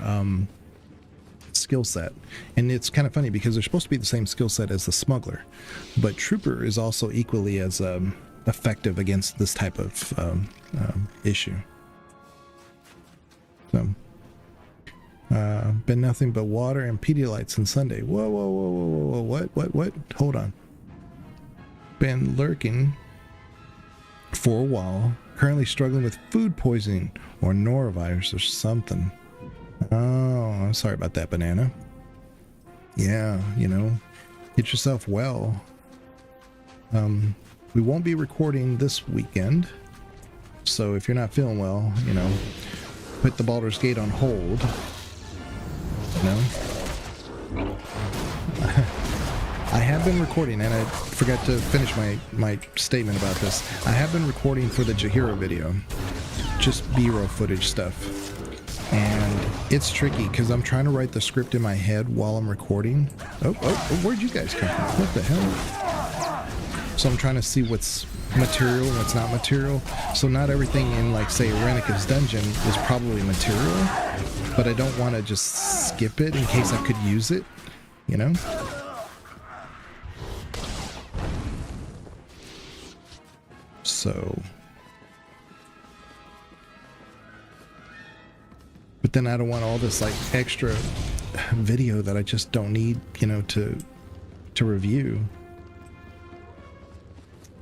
skill set. And it's kind of funny because they're supposed to be the same skill set as the smuggler. But Trooper is also equally as effective against this type of issue. So, been nothing but water and Pedialyte since Sunday. Whoa, whoa, whoa, whoa, whoa, what? Hold on. Been lurking for a while. Currently struggling with food poisoning or norovirus or something. Oh, I'm sorry about that, Banana. Yeah, you know, get yourself well. We won't be recording this weekend, so if you're not feeling well, you know, put the Baldur's Gate on hold. You know, I have been recording, and I forgot to finish my statement about this. I have been recording for the Jahira video, just B-roll footage stuff. And it's tricky because I'm trying to write the script in my head while I'm recording. Oh, where'd you guys come from? What the hell? So I'm trying to see what's material and what's not material. So not everything in, like, say, Renika's dungeon is probably material, but I don't want to just skip it in case I could use it, you know? So... But then I don't want all this, like, extra video that I just don't need, you know, to review.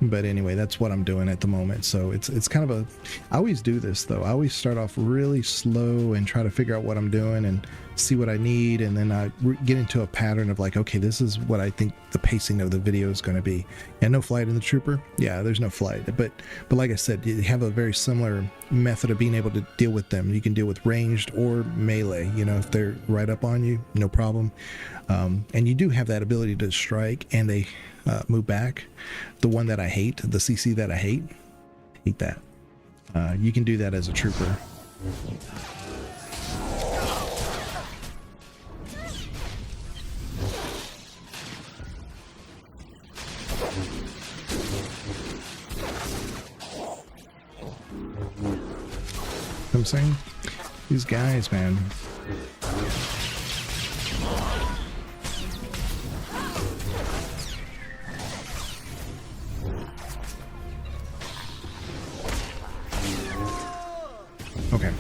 But anyway, that's what I'm doing at the moment. So it's kind of I always do this though. I always start off really slow and try to figure out what I'm doing and see what I need, and then I get into a pattern of like, okay, this is what I think the pacing of the video is going to be. And no flight in the Trooper? Yeah, there's no flight. But like I said, you have a very similar method of being able to deal with them. You can deal with ranged or melee. You know, if they're right up on you, no problem. And you do have that ability to strike and they move back. The one that I hate, the CC that I hate that. You can do that as a Trooper. I'm saying, these guys, man. Okay.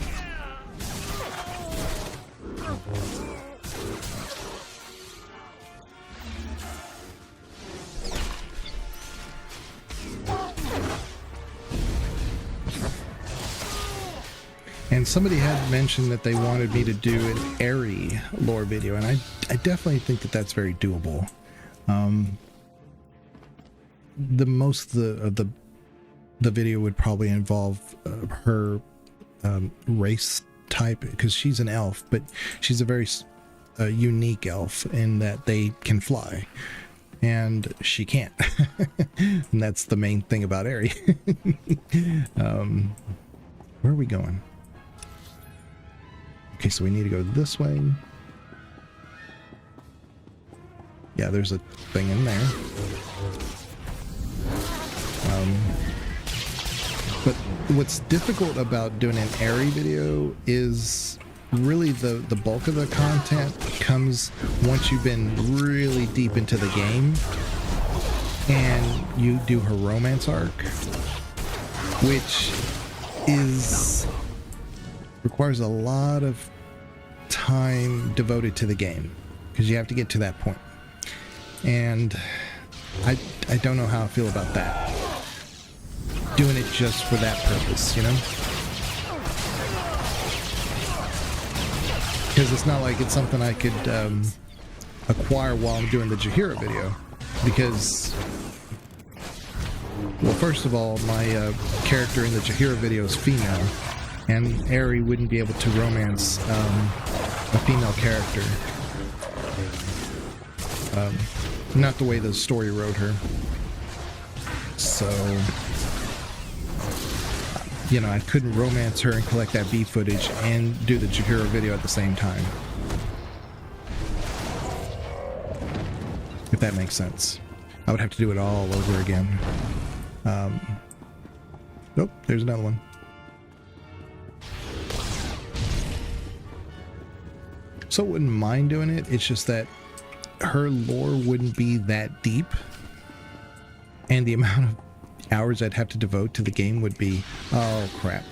And somebody had mentioned that they wanted me to do an Airy lore video, and I definitely think that that's very doable. The most of the video would probably involve her race type, because she's an elf, but she's a very unique elf in that they can fly, and she can't. And that's the main thing about Airy. Where are we going? Okay, so we need to go this way. Yeah, there's a thing in there. But what's difficult about doing an Airy video is really the bulk of the content comes once you've been really deep into the game and you do her romance arc. which requires a lot of time devoted to the game, because you have to get to that point. And I don't know how I feel about that. Doing it just for that purpose, you know? Because it's not like it's something I could acquire while I'm doing the Jaheira video. Because, well, first of all, my character in the Jaheira video is female, and Aerie wouldn't be able to romance a female character. Not the way the story wrote her. So, you know, I couldn't romance her and collect that B footage and do the Jaheira video at the same time. If that makes sense. I would have to do it all over again. Nope, there's another one. So I wouldn't mind doing it, it's just that her lore wouldn't be that deep, and the amount of hours I'd have to devote to the game would be, oh crap.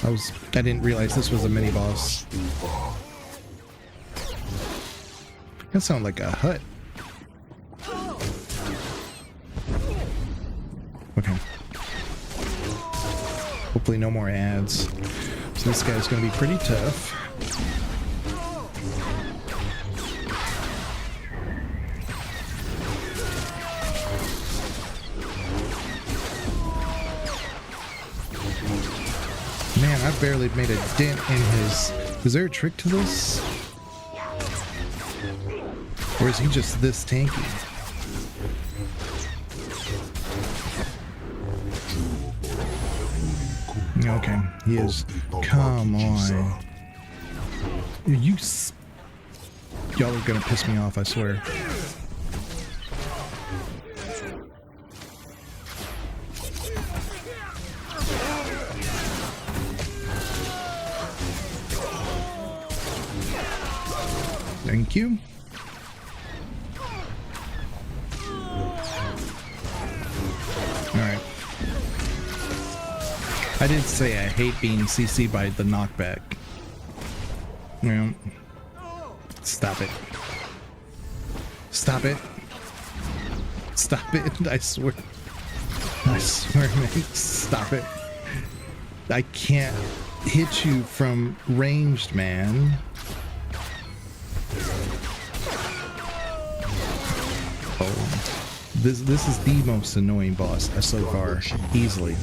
I didn't realize this was a mini boss. That sounds like a hut. Okay. Hopefully no more ads. So this guy's gonna be pretty tough. Man, I barely made a dent in his... Is there a trick to this? Or is he just this tanky? Okay, he is. Come on. Y'all are gonna piss me off, I swear. Thank you. Alright. I did say I hate being CC'd by the knockback. Yeah. Stop it. Stop it. Stop it. I swear. I swear, man. Stop it. I can't hit you from ranged, man. This is the most annoying boss so far, easily.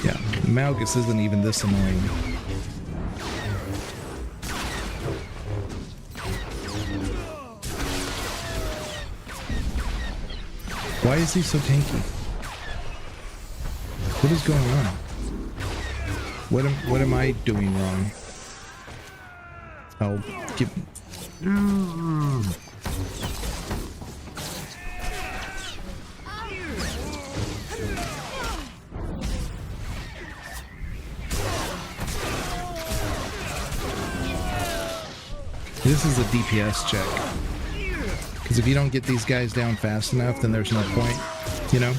Yeah, Malgus isn't even this annoying. Why is he so tanky? What is going on? What am I doing wrong? I'll give... This is a DPS check. Because if you don't get these guys down fast enough, then there's no point, you know?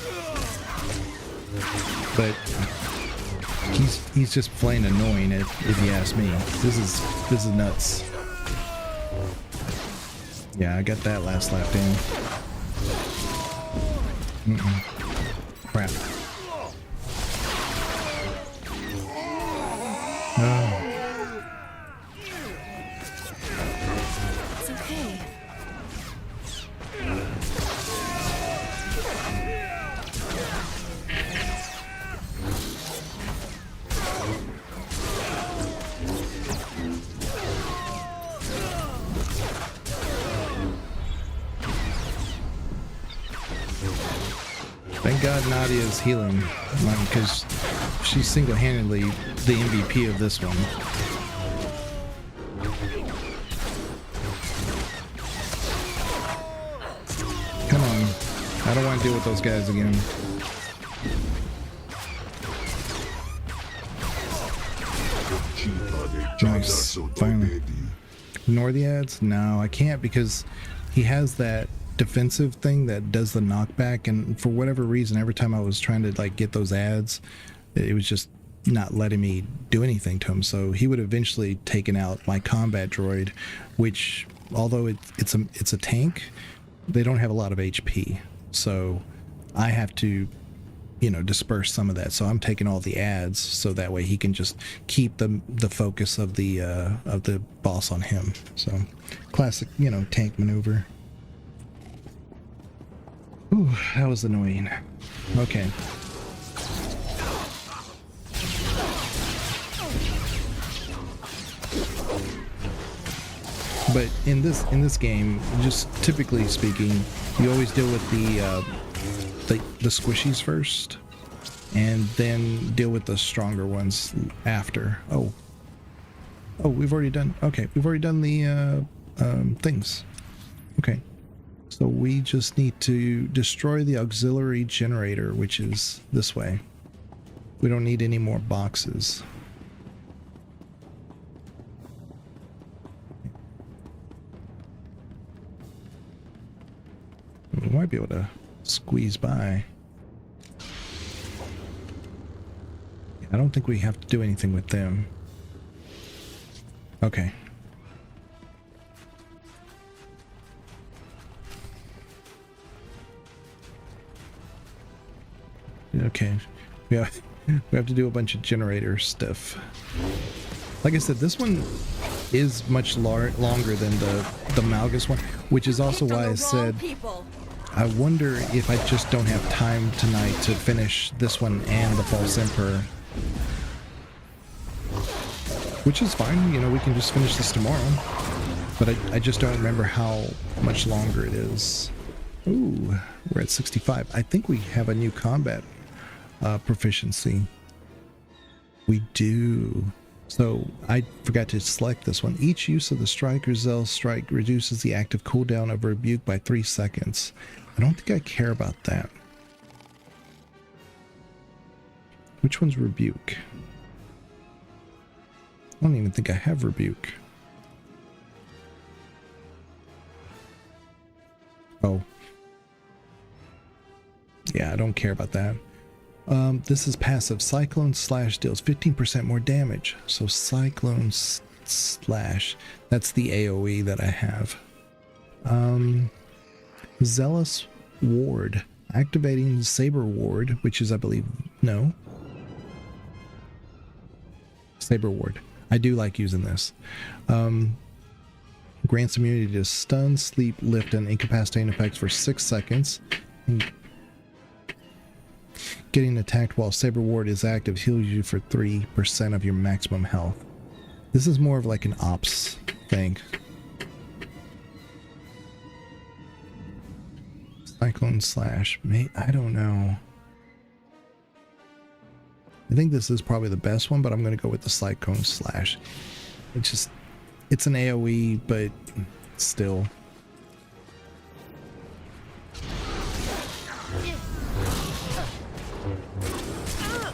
But he's just plain annoying if you ask me. This is nuts. Yeah, I got that last lap in. Crap. Oh. It's okay. Thank God Nadia's healing, because she's single-handedly the MVP of this one. Come on. I don't want to deal with those guys again. Nice. Finally. Ignore the ads? No, I can't because he has that defensive thing that does the knockback, and for whatever reason, every time I was trying to like get those ads, it was just not letting me do anything to him. So he would eventually taken out my combat droid, which although it's a tank, they don't have a lot of HP. So I have to, you know, disperse some of that. So I'm taking all the ads so that way he can just keep the focus of the boss on him. So classic, you know, tank maneuver. Ooh, that was annoying. Okay. But in this game, just typically speaking, you always deal with the squishies first, and then deal with the stronger ones after. Oh, we've already done. Okay, we've already done the things. Okay, so we just need to destroy the auxiliary generator, which is this way. We don't need any more boxes. We might be able to squeeze by. I don't think we have to do anything with them. Okay. Okay. We have to do a bunch of generator stuff. Like I said, this one is much longer than the Malgus one, which is also why I said I wonder if I just don't have time tonight to finish this one and the False Emperor. Which is fine, you know, we can just finish this tomorrow. But I just don't remember how much longer it is. Ooh, we're at 65. I think we have a new combat proficiency. We do. So I forgot to select this one. Each use of the strike or Zell strike reduces the active cooldown of rebuke by 3 seconds. I don't think I care about that. Which one's rebuke? I don't even think I have rebuke. Oh. Yeah, I don't care about that. This is passive. Cyclone Slash deals 15% more damage. So Cyclone Slash. That's the AoE that I have. Zealous Ward. Activating Saber Ward, which is, I believe, no. Saber Ward. I do like using this. Grants immunity to stun, sleep, lift, and incapacitating effects for 6 seconds. Getting attacked while Saber Ward is active heals you for 3% of your maximum health. This is more of like an ops thing. Cyclone Slash. I don't know. I think this is probably the best one, but I'm going to go with the Cyclone Slash. It's an AoE, but still.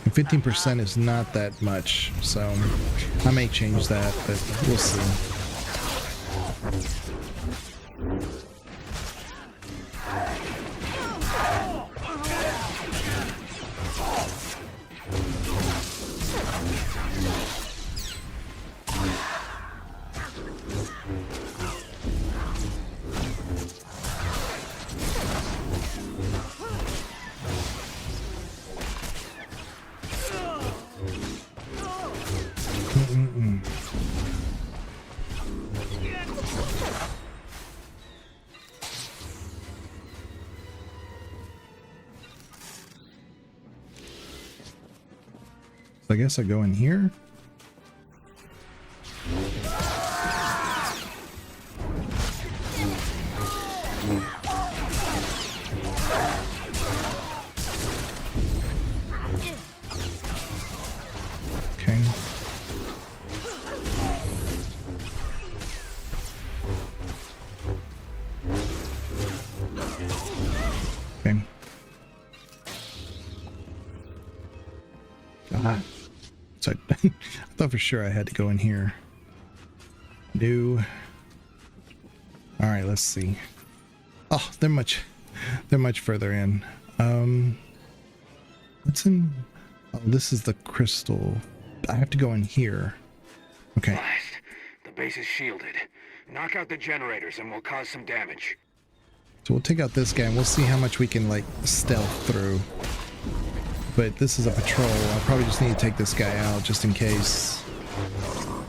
15% is not that much, so I may change that, but we'll see. I guess I go in here. Okay. Okay. So I thought for sure I had to go in here. No. All right, let's see. Oh, they're much further in. What's in? Oh, this is the crystal. I have to go in here. Okay. Blast. The base is shielded. Knock out the generators and we'll cause some damage. So we'll take out this guy and we'll see how much we can like stealth through. But this is a patrol. I'll probably just need to take this guy out just in case.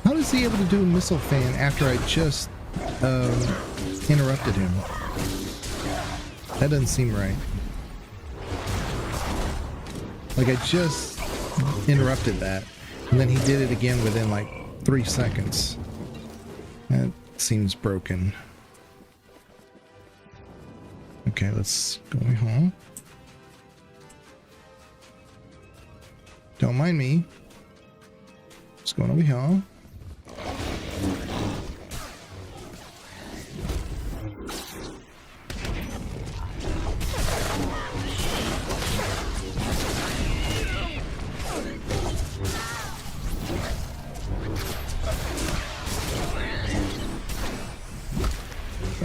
How is he able to do a missile fan after I just interrupted him? That doesn't seem right. Like I just interrupted that, and then he did it again within like 3 seconds. That seems broken. Okay, let's go home. Don't mind me. What's going over here?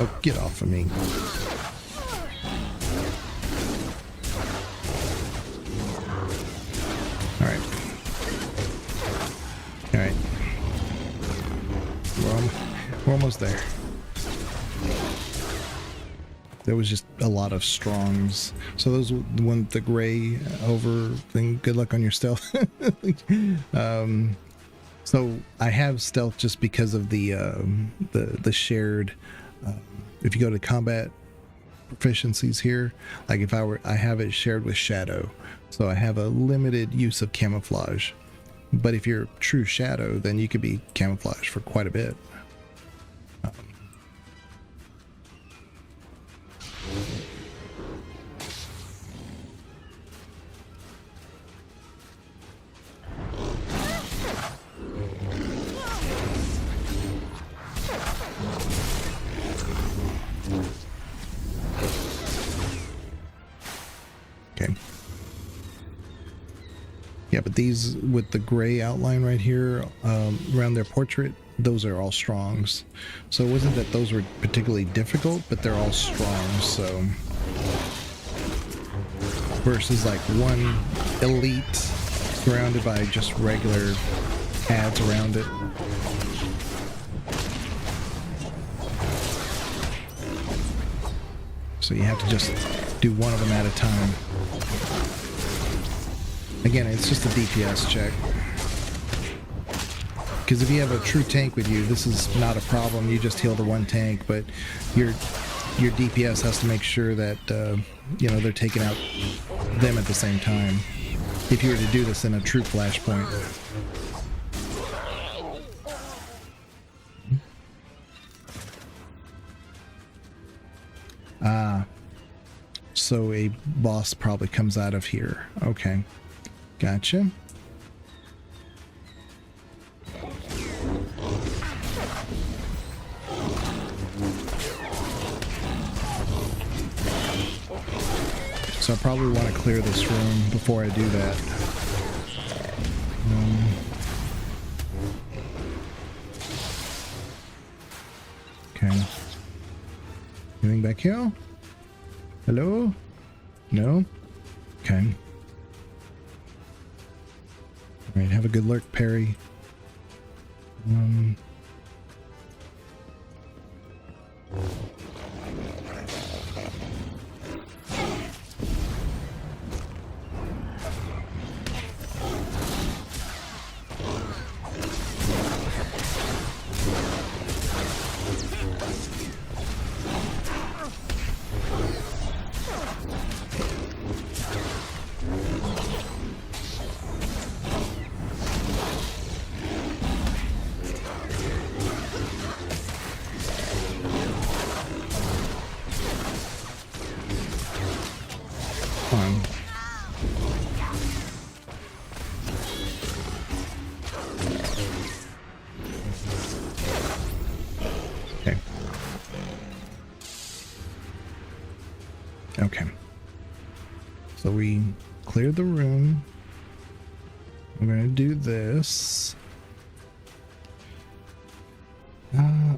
Oh, get off of me. Alright. Alright. We're almost there. There was just a lot of strongs. So those one the gray over thing. Good luck on your stealth. So I have stealth just because of the shared. If you go to combat proficiencies here, like if I have it shared with shadow, so I have a limited use of camouflage. But if you're true shadow, then you could be camouflaged for quite a bit. Okay. Yeah, but these with the gray outline right here around their portrait, those are all strongs. So it wasn't that those were particularly difficult, but they're all strong. So versus like one elite surrounded by just regular ads around it. So you have to just do one of them at a time. Again, it's just a DPS check. Because if you have a true tank with you, this is not a problem. You just heal the one tank, but your DPS has to make sure that you know, they're taking out them at the same time. If you were to do this in a true flashpoint. So a boss probably comes out of here. Okay. Gotcha. So I probably want to clear this room before I do that. Okay. Anything back here? Hello? No? Okay. Alright, have a good lurk, Perry. Okay. So we cleared the room. I'm going to do this.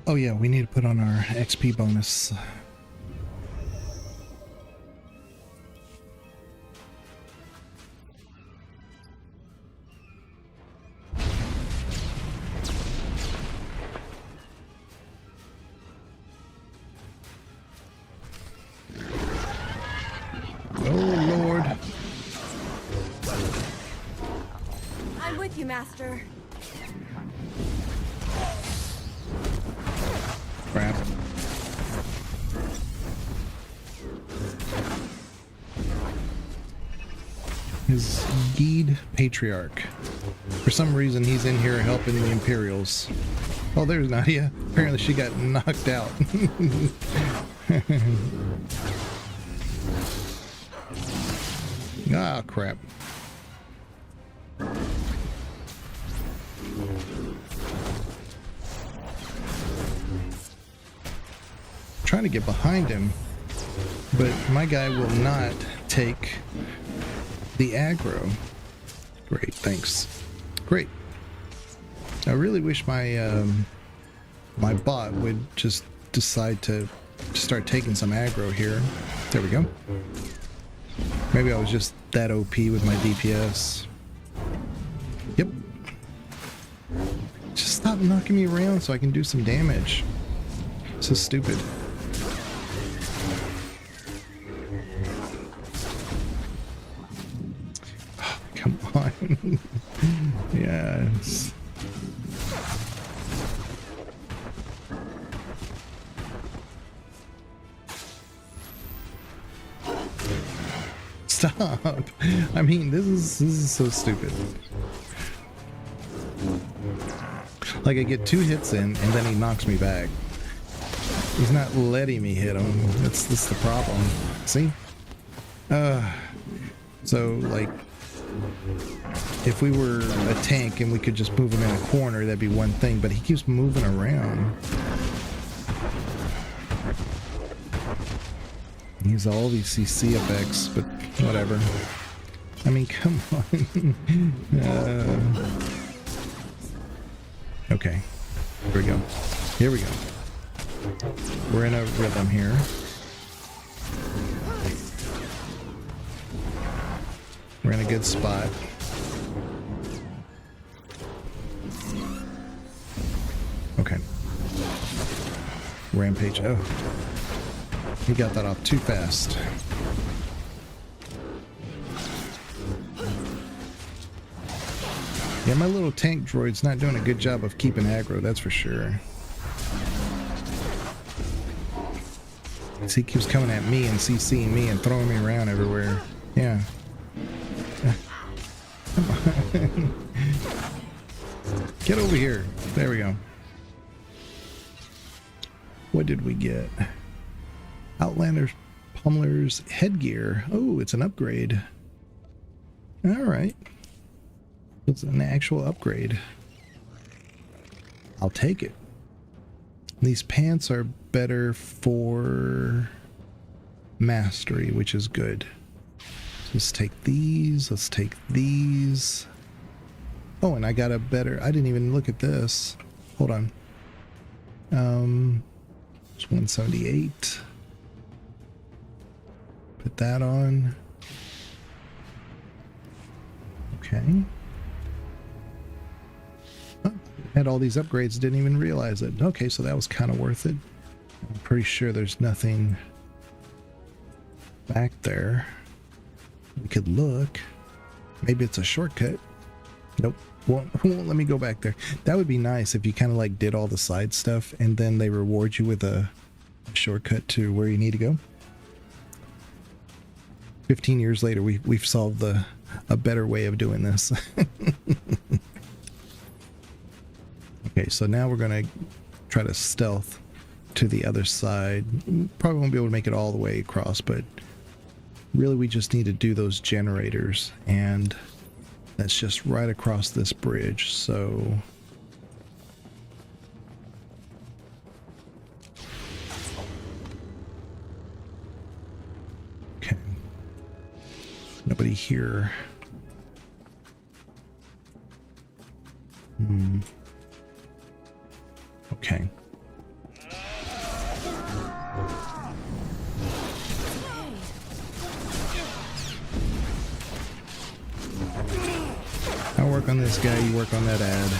Oh yeah, we need to put on our XP bonus. Oh Lord. I'm with you, Master. Crap. His Geed Patriarch. For some reason, he's in here helping the Imperials. Oh, there's Nadia. Apparently she got knocked out. Ah, crap. Trying to get behind him, but my guy will not take the aggro. Great, thanks. Great. I really wish my my bot would just decide to start taking some aggro here. There we go. Maybe I was just that OP with my DPS. Yep. Just stop knocking me around so I can do some damage. This is stupid. Oh, come on. Yes. Stop. I mean, this is so stupid. Like, I get 2 hits in and then he knocks me back. He's not letting me hit him. That's the problem. See? So, like, if we were a tank and we could just move him in a corner, that'd be one thing, but he keeps moving around. He's all these CC effects, but whatever. I mean, come on. Okay. Here we go. Here we go. We're in a rhythm here. We're in a good spot. Okay. Rampage. Oh. He got that off too fast. Yeah, my little tank droid's not doing a good job of keeping aggro, that's for sure. He keeps coming at me and CCing me and throwing me around everywhere. Yeah. Come on. Get over here. There we go. What did we get? Outlander's Pummeler's headgear. Oh, it's an upgrade. Alright. It's an actual upgrade. I'll take it. These pants are better for mastery, which is good. Let's take these. Let's take these. Oh, and I got a better... I didn't even look at this. Hold on. It's 178. Put that on. Okay. Oh, had all these upgrades, didn't even realize it. Okay, so that was kind of worth it. I'm pretty sure there's nothing back there. We could look. Maybe it's a shortcut. Nope. Won't let me go back there. That would be nice if you kind of like did all the side stuff and then they reward you with a shortcut to where you need to go. 15 years later, we've solved a better way of doing this. Okay, so now we're going to try to stealth to the other side. Probably won't be able to make it all the way across, but really we just need to do those generators, and that's just right across this bridge. So okay, nobody here. Okay. I'll work on this guy, you work on that ad.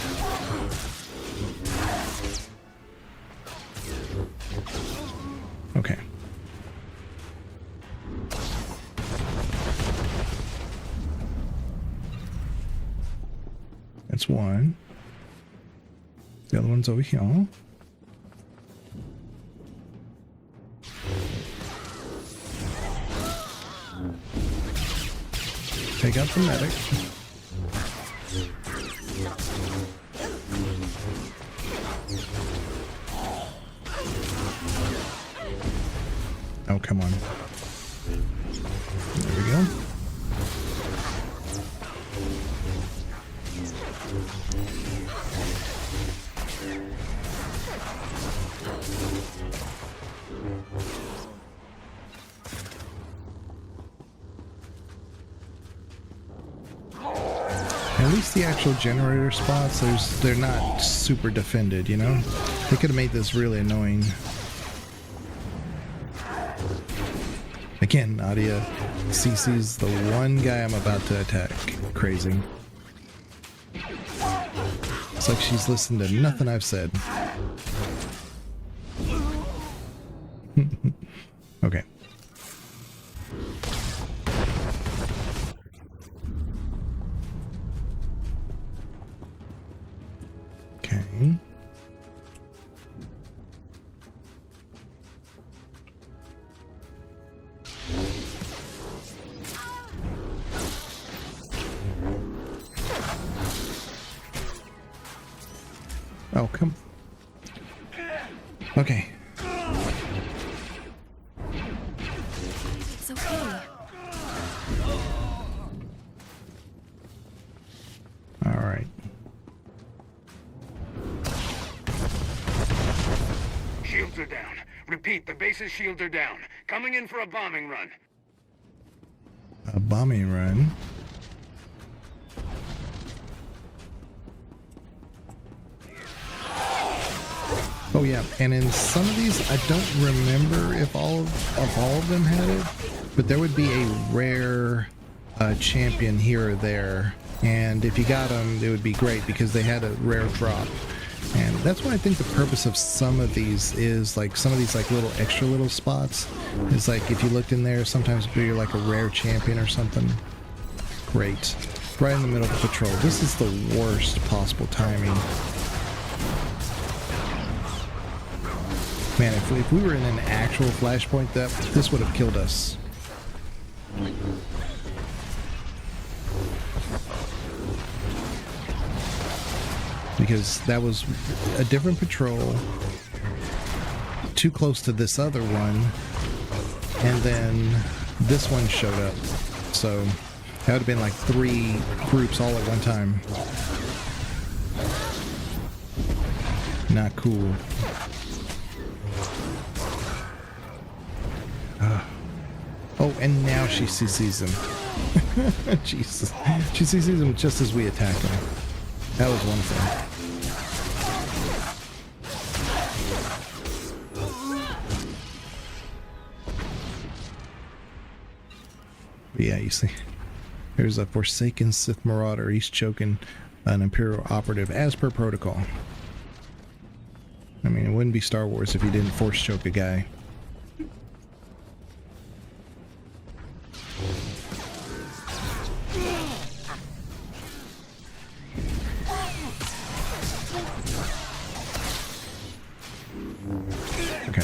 Okay. That's one. The other one's over here. Take out the medic. Oh, come on. There we go. At least the actual generator spots, they're not super defended, you know? They could have made this really annoying. Again, Nadia, CC's the one guy I'm about to attack. Crazy. It's like she's listened to nothing I've said. Okay. Okay. Oh, come. Okay. It's okay. All right. Shields are down. Repeat, the base's shields are down. Coming in for a bombing run. A bombing run. Oh yeah, and in some of these, I don't remember if all of them had it, but there would be a rare champion here or there, and if you got them, it would be great because they had a rare drop. And that's why I think the purpose of some of these is like some of these like little extra little spots is like if you looked in there, sometimes you're like a rare champion or something. Great, right in the middle of the patrol. This is the worst possible timing. Man, if we were in an actual flashpoint, this would have killed us. Because that was a different patrol, too close to this other one, and then this one showed up. So that would have been like 3 groups all at one time. Not cool. Oh, and now she CCs him. Jesus. She CCs him just as we attack him. That was one thing. But yeah, you see. There's a Forsaken Sith Marauder. He's choking an Imperial operative as per protocol. I mean, it wouldn't be Star Wars if you didn't force choke a guy. Okay.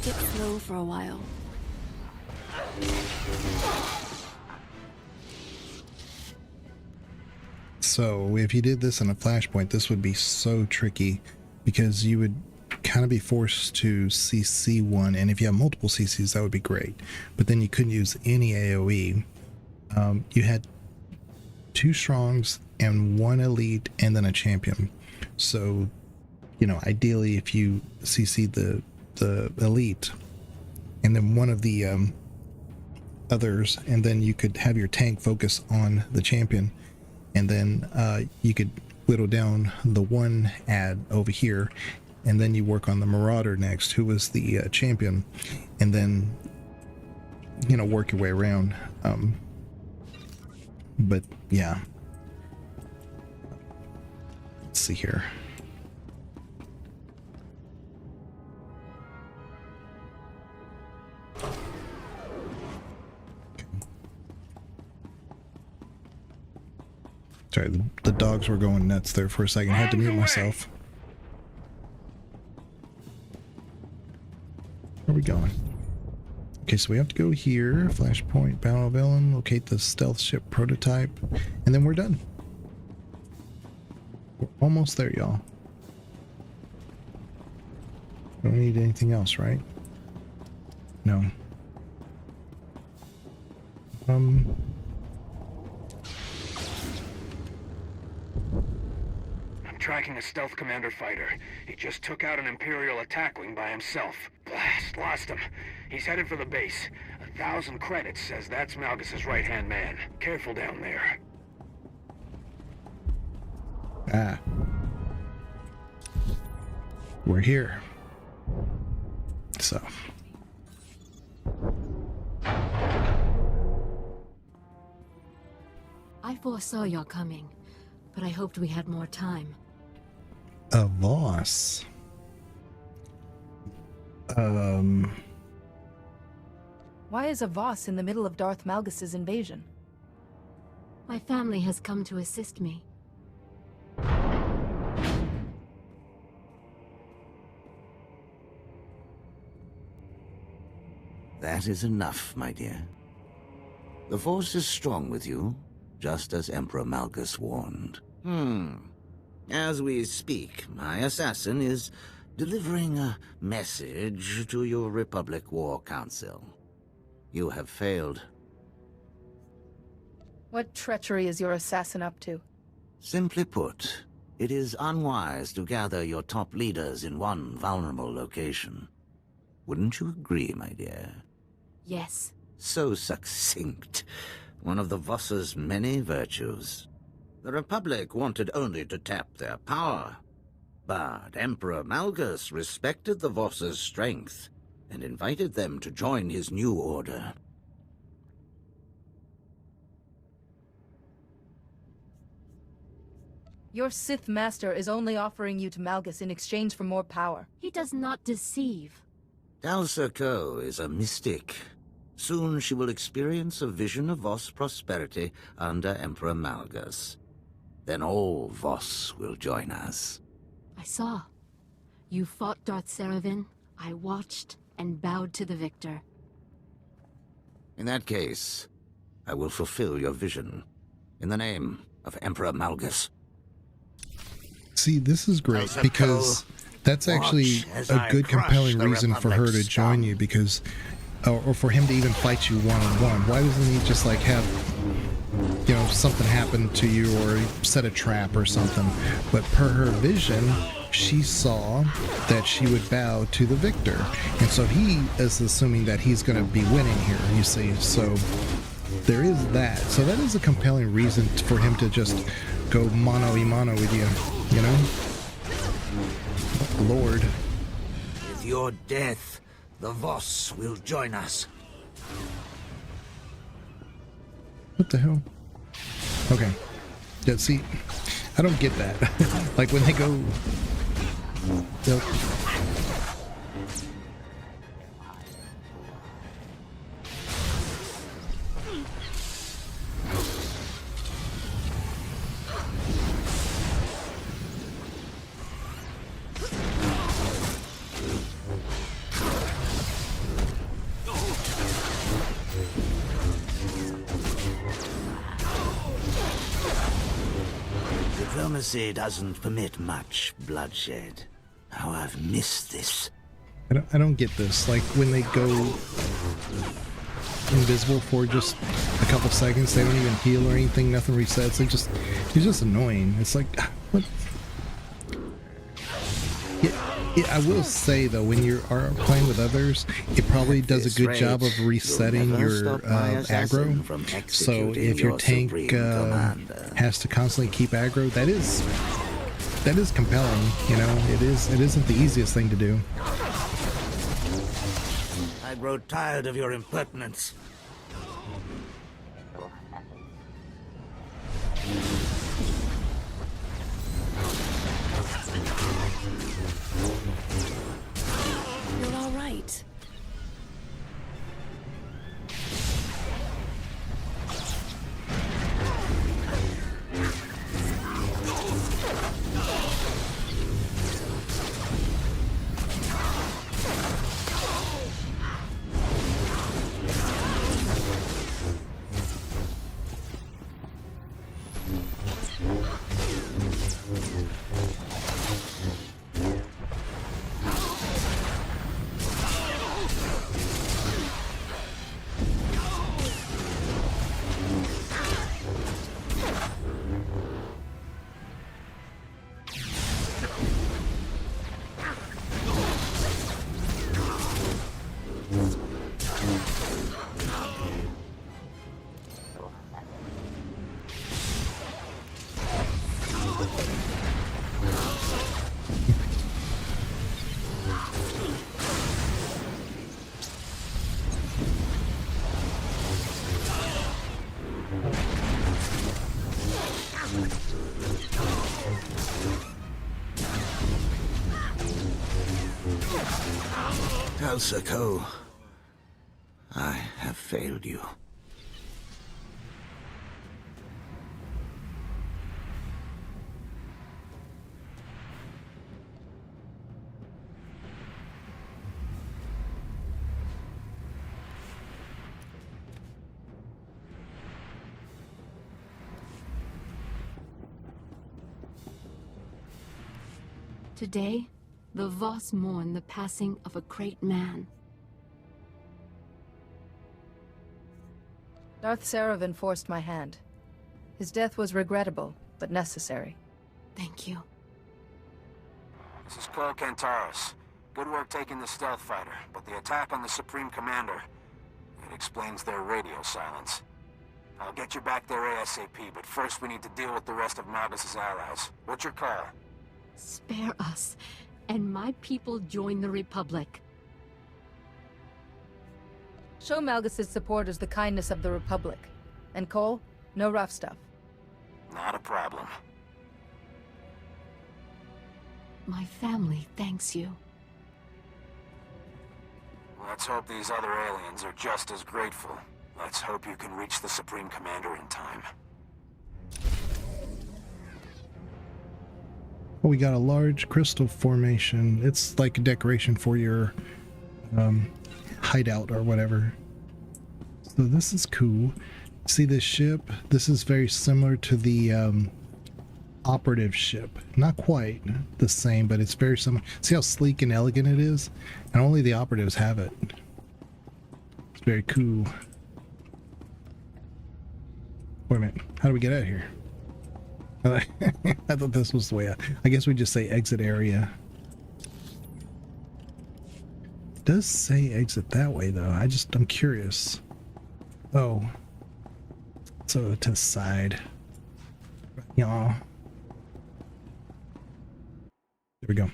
Take it slow for a while. So if you did this in a flashpoint, this would be so tricky because you would kind of be forced to CC one, and if you have multiple CCs, that would be great. But then you couldn't use any AoE. You had 2 strongs and 1 elite and then a champion. So, you know, ideally if you CC'd the elite and then one of the others, and then you could have your tank focus on the champion, and then you could whittle down the one ad over here, and then you work on the Marauder next, who was the champion, and then, you know, work your way around. But yeah, let's see here. Sorry, the dogs were going nuts there for a second. I had to mute myself. Where are we going? Okay, so we have to go here. Flashpoint, Battle of Ilum, locate the stealth ship prototype, and then we're done. We're almost there, y'all. Don't need anything else, right? No. I'm tracking a stealth commander fighter. He just took out an Imperial attack wing by himself. Blast, lost him. He's headed for the base. 1,000 credits says that's Malgus's right-hand man. Careful down there. Ah. We're here. So. I foresaw your coming, but I hoped we had more time. A Voss. Why is a Voss in the middle of Darth Malgus's invasion? My family has come to assist me. That is enough, my dear. The Force is strong with you, just as Emperor Malgus warned. As we speak, my assassin is delivering a message to your Republic War Council. You have failed. What treachery is your assassin up to? Simply put, it is unwise to gather your top leaders in one vulnerable location. Wouldn't you agree, my dear? Yes. So succinct. One of the Voss's many virtues. The Republic wanted only to tap their power. But Emperor Malgus respected the Voss's strength and invited them to join his new order. Your Sith Master is only offering you to Malgus in exchange for more power. He does not deceive. Dalsa Ko is a mystic. Soon she will experience a vision of Voss prosperity under Emperor Malgus. Then all Voss will join us. I saw. You fought Darth Saravin. I watched and bowed to the victor. In that case, I will fulfill your vision. In the name of Emperor Malgus. See, this is great because that's actually a good, compelling reason for her to join you, because, or for him to even fight you one-on-one. Why doesn't he just like have, you know, something happen to you or set a trap or something? But per her vision, she saw that she would bow to the victor. And so he is assuming that he's going to be winning here, you see. So there is that. So that is a compelling reason for him to just go mano a mano with you, you know? Lord. With your death, the Voss will join us. What the hell? Okay. Yeah, see, I don't get that. Like when they go... Yep. Diplomacy doesn't permit much bloodshed. Oh, I've missed this. I don't get this. Like when they go invisible for just a couple seconds, they don't even heal or anything, nothing resets. It's just annoying. It's like, what? I will say though, when you are playing with others, it probably does a good job of resetting your aggro. So if your tank has to constantly keep aggro, that is compelling. You know, it isn't the easiest thing to do. I grow tired of your impertinence. You're all right. Elsa, I have failed you. Today, the Voss mourn the passing of a great man. Darth Saravan forced my hand. His death was regrettable, but necessary. Thank you. This is Cole Kantaros. Good work taking the stealth fighter, but the attack on the Supreme Commander, it explains their radio silence. I'll get you back there ASAP, but first we need to deal with the rest of Malgus' allies. What's your call? Spare us, and my people join the Republic. Show Malgus' supporters the kindness of the Republic. And Cole, no rough stuff. Not a problem. My family thanks you. Let's hope these other aliens are just as grateful. Let's hope you can reach the Supreme Commander in time. Oh, we got a large crystal formation. It's like a decoration for your hideout or whatever. So this is cool. See this ship? This is very similar to the operative ship. Not quite the same, but it's very similar. See how sleek and elegant it is? And only the operatives have it. It's very cool. Wait a minute. How do we get out of here? I thought this was the way. I guess we just say exit area. It does say exit that way though. I'm curious. Oh. So to the side. Yeah. There we go.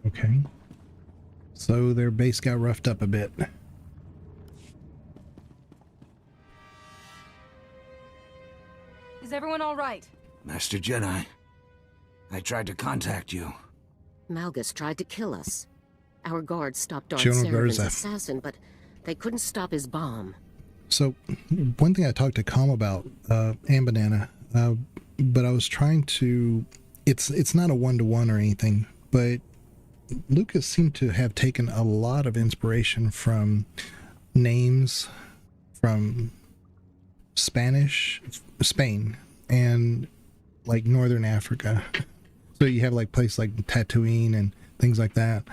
Okay. So their base got roughed up a bit. Is everyone all right? Master Jedi, I tried to contact you. Malgus tried to kill us. Our guards stopped Darth General Saravin's Garza. assassin, but they couldn't stop his bomb. So one thing I talked to Com about, and Banana, but I was trying to, it's not a one-to-one or anything, but Lucas seemed to have taken a lot of inspiration from names from Spain, and like Northern Africa. So you have like places like Tatooine and things like that.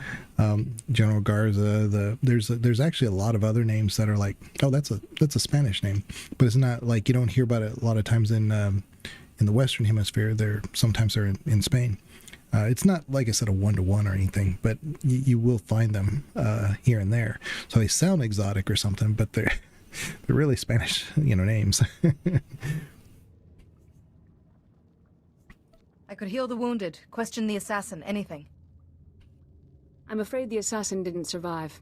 General Garza. There's actually a lot of other names that are like, oh, that's a Spanish name, but it's not like, you don't hear about it a lot of times in the Western Hemisphere. Sometimes they're in Spain. It's not, like I said, a one-to-one or anything, but you will find them here and there. So they sound exotic or something, but they're really Spanish, names. I could heal the wounded, question the assassin, anything. I'm afraid the assassin didn't survive.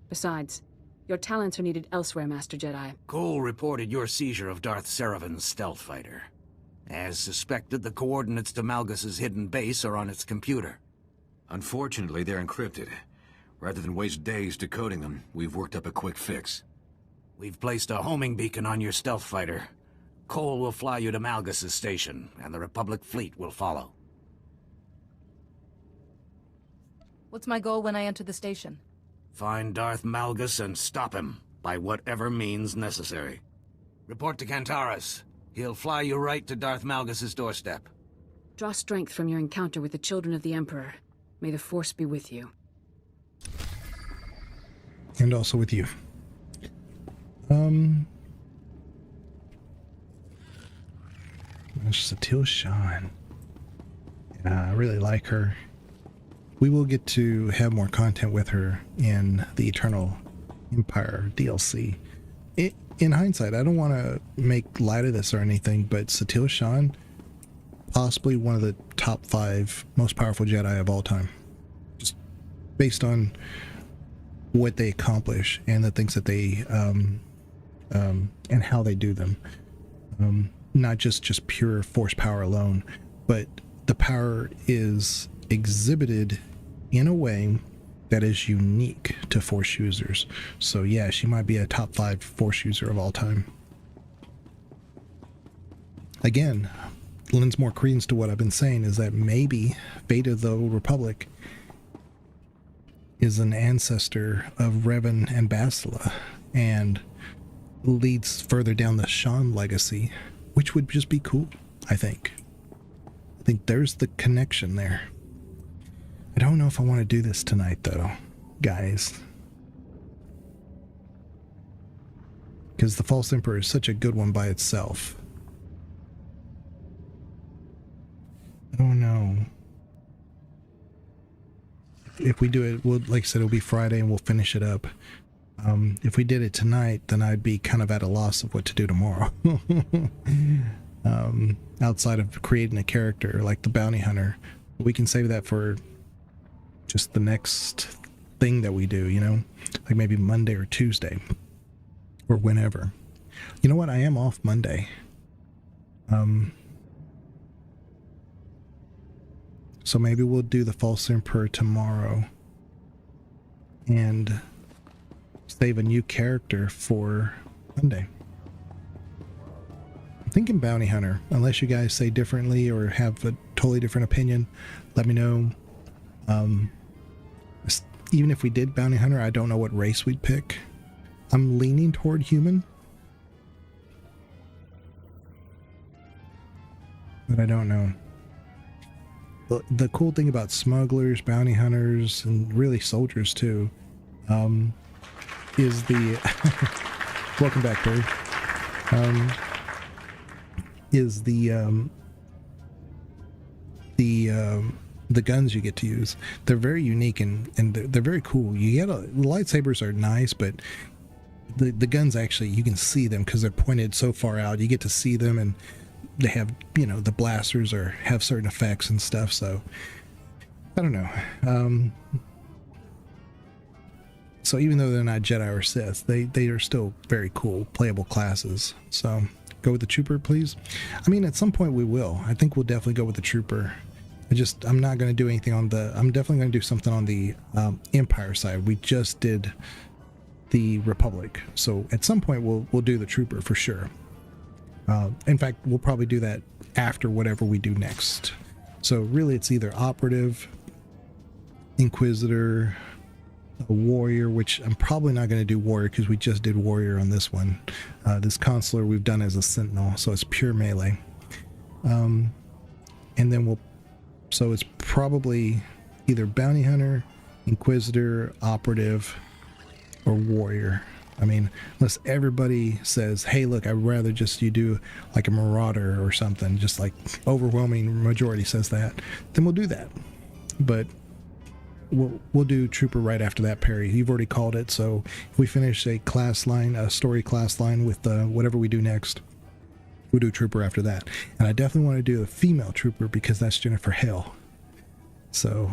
Besides, your talents are needed elsewhere, Master Jedi. Cole reported your seizure of Darth Saravin's stealth fighter. As suspected, the coordinates to Malgus's hidden base are on its computer. Unfortunately, they're encrypted. Rather than waste days decoding them, we've worked up a quick fix. We've placed a homing beacon on your stealth fighter. Cole will fly you to Malgus's station, and the Republic fleet will follow. What's my goal when I enter the station? Find Darth Malgus and stop him, by whatever means necessary. Report to Cantaris. He'll fly you right to Darth Malgus's doorstep. Draw strength from your encounter with the children of the Emperor. May the Force be with you. And also with you. Bastila Shan. Yeah, I really like her. We will get to have more content with her in the Eternal Empire DLC. In hindsight, I don't want to make light of this or anything, but Bastila Shan, possibly one of the top 5 most powerful Jedi of all time. Just based on what they accomplish and the things that they, and how they do them. Not just pure force power alone, but the power is exhibited in a way that is unique to Force users. So yeah, she might be a top 5 Force user of all time. Again, lends more credence to what I've been saying, is that maybe Fate of the Old Republic is an ancestor of Revan and Bastila, and leads further down the Shan legacy, which would just be cool, I think. I think there's the connection there. I don't know if I want to do this tonight, though, guys. Because the False Emperor is such a good one by itself. I don't know. If we do it, like I said, it'll be Friday and we'll finish it up. If we did it tonight, then I'd be kind of at a loss of what to do tomorrow. Outside of creating a character like the Bounty Hunter. We can save that for just the next thing that we do, like maybe Monday or Tuesday or whenever. You know what? I am off Monday. So maybe we'll do the False Emperor tomorrow and save a new character for Monday. thinking bounty hunter, unless you guys say differently or have a totally different opinion. Let me know. Even if we did bounty hunter, I don't know what race we'd pick. I'm leaning toward human, but I don't know. The cool thing about smugglers, bounty hunters, and really soldiers too, is the welcome back, Barry. Is the guns you get to use. They're very unique and they're very cool. You get the lightsabers are nice, but the guns actually, you can see them because they're pointed so far out. You get to see them, and they have, the blasters have certain effects and stuff. So I don't know. So even though they're not Jedi or Sith, they are still very cool, playable classes. So go with the trooper, please. I mean, at some point we will. I think we'll definitely go with the trooper. I'm not going to do anything I'm definitely going to do something on the Empire side. We just did the Republic. So at some point we'll do the trooper for sure. In fact, we'll probably do that after whatever we do next. So really it's either operative, Inquisitor, a warrior, which I'm probably not going to do warrior because we just did warrior on this one. This consular we've done as a sentinel, so it's pure melee. And then so it's probably either bounty hunter, Inquisitor, operative, or warrior. I mean, unless everybody says, hey, look, I'd rather just you do like a marauder or something, just like overwhelming majority says that, then we'll do that. But we'll do trooper right after that, Perry. You've already called it, so if we finish a story class line with whatever we do next, we'll do trooper after that. And I definitely want to do a female trooper because that's Jennifer Hale. So,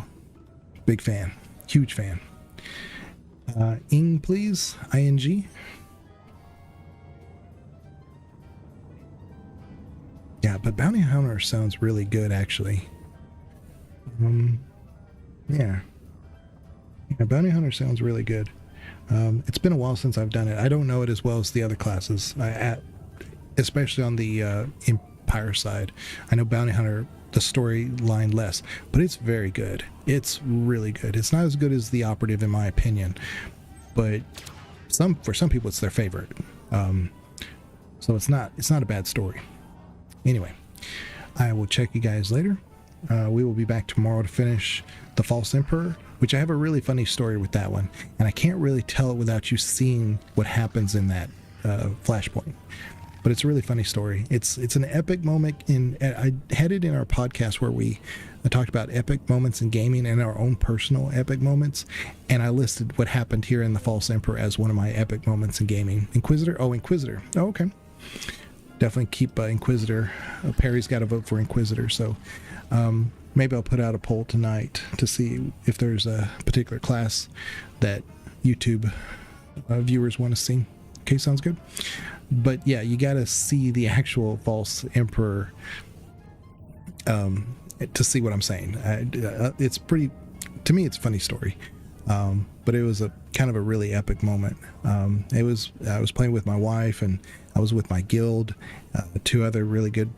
big fan. Huge fan. Ing, please. ING. Yeah, but bounty hunter sounds really good, actually. Yeah, bounty hunter sounds really good. It's been a while since I've done it. I don't know it as well as the other classes, especially on the Empire side. I know bounty hunter, the storyline less, but it's very good. It's really good. It's not as good as the operative in my opinion, but for some people it's their favorite. So it's not a bad story. Anyway, I will check you guys later. We will be back tomorrow to finish The False Emperor, which I have a really funny story with that one, and I can't really tell it without you seeing what happens in that flashpoint. But it's a really funny story. It's an epic moment I had it in our podcast where we talked about epic moments in gaming and our own personal epic moments, and I listed what happened here in The False Emperor as one of my epic moments in gaming. Inquisitor. Oh, okay. Definitely keep Inquisitor. Perry's got to vote for Inquisitor, so maybe I'll put out a poll tonight to see if there's a particular class that YouTube viewers want to see. Okay, sounds good. But yeah, you got to see the actual False Emperor to see what I'm saying. It's pretty, to me, it's a funny story. But it was a kind of a really epic moment. I was playing with my wife, and I was with my guild, two other really good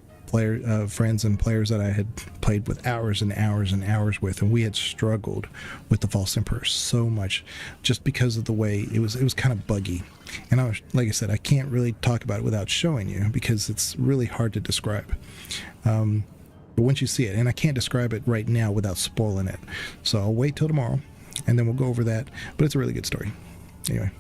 friends and players that I had played with hours and hours and hours with, and we had struggled with the False Emperor so much just because of the way it was kind of buggy. And like I said, I can't really talk about it without showing you because it's really hard to describe. But once you see it, and I can't describe it right now without spoiling it, so I'll wait till tomorrow and then we'll go over that. But it's a really good story. Anyway,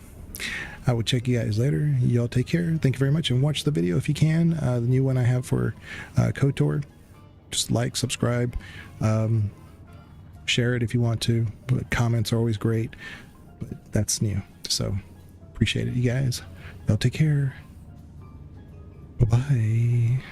I will check you guys later. Y'all take care. Thank you very much, and watch the video if you can. The new one I have for KOTOR. Just like, subscribe, share it if you want to. But comments are always great, but that's new. So appreciate it, you guys. Y'all take care. Bye-bye.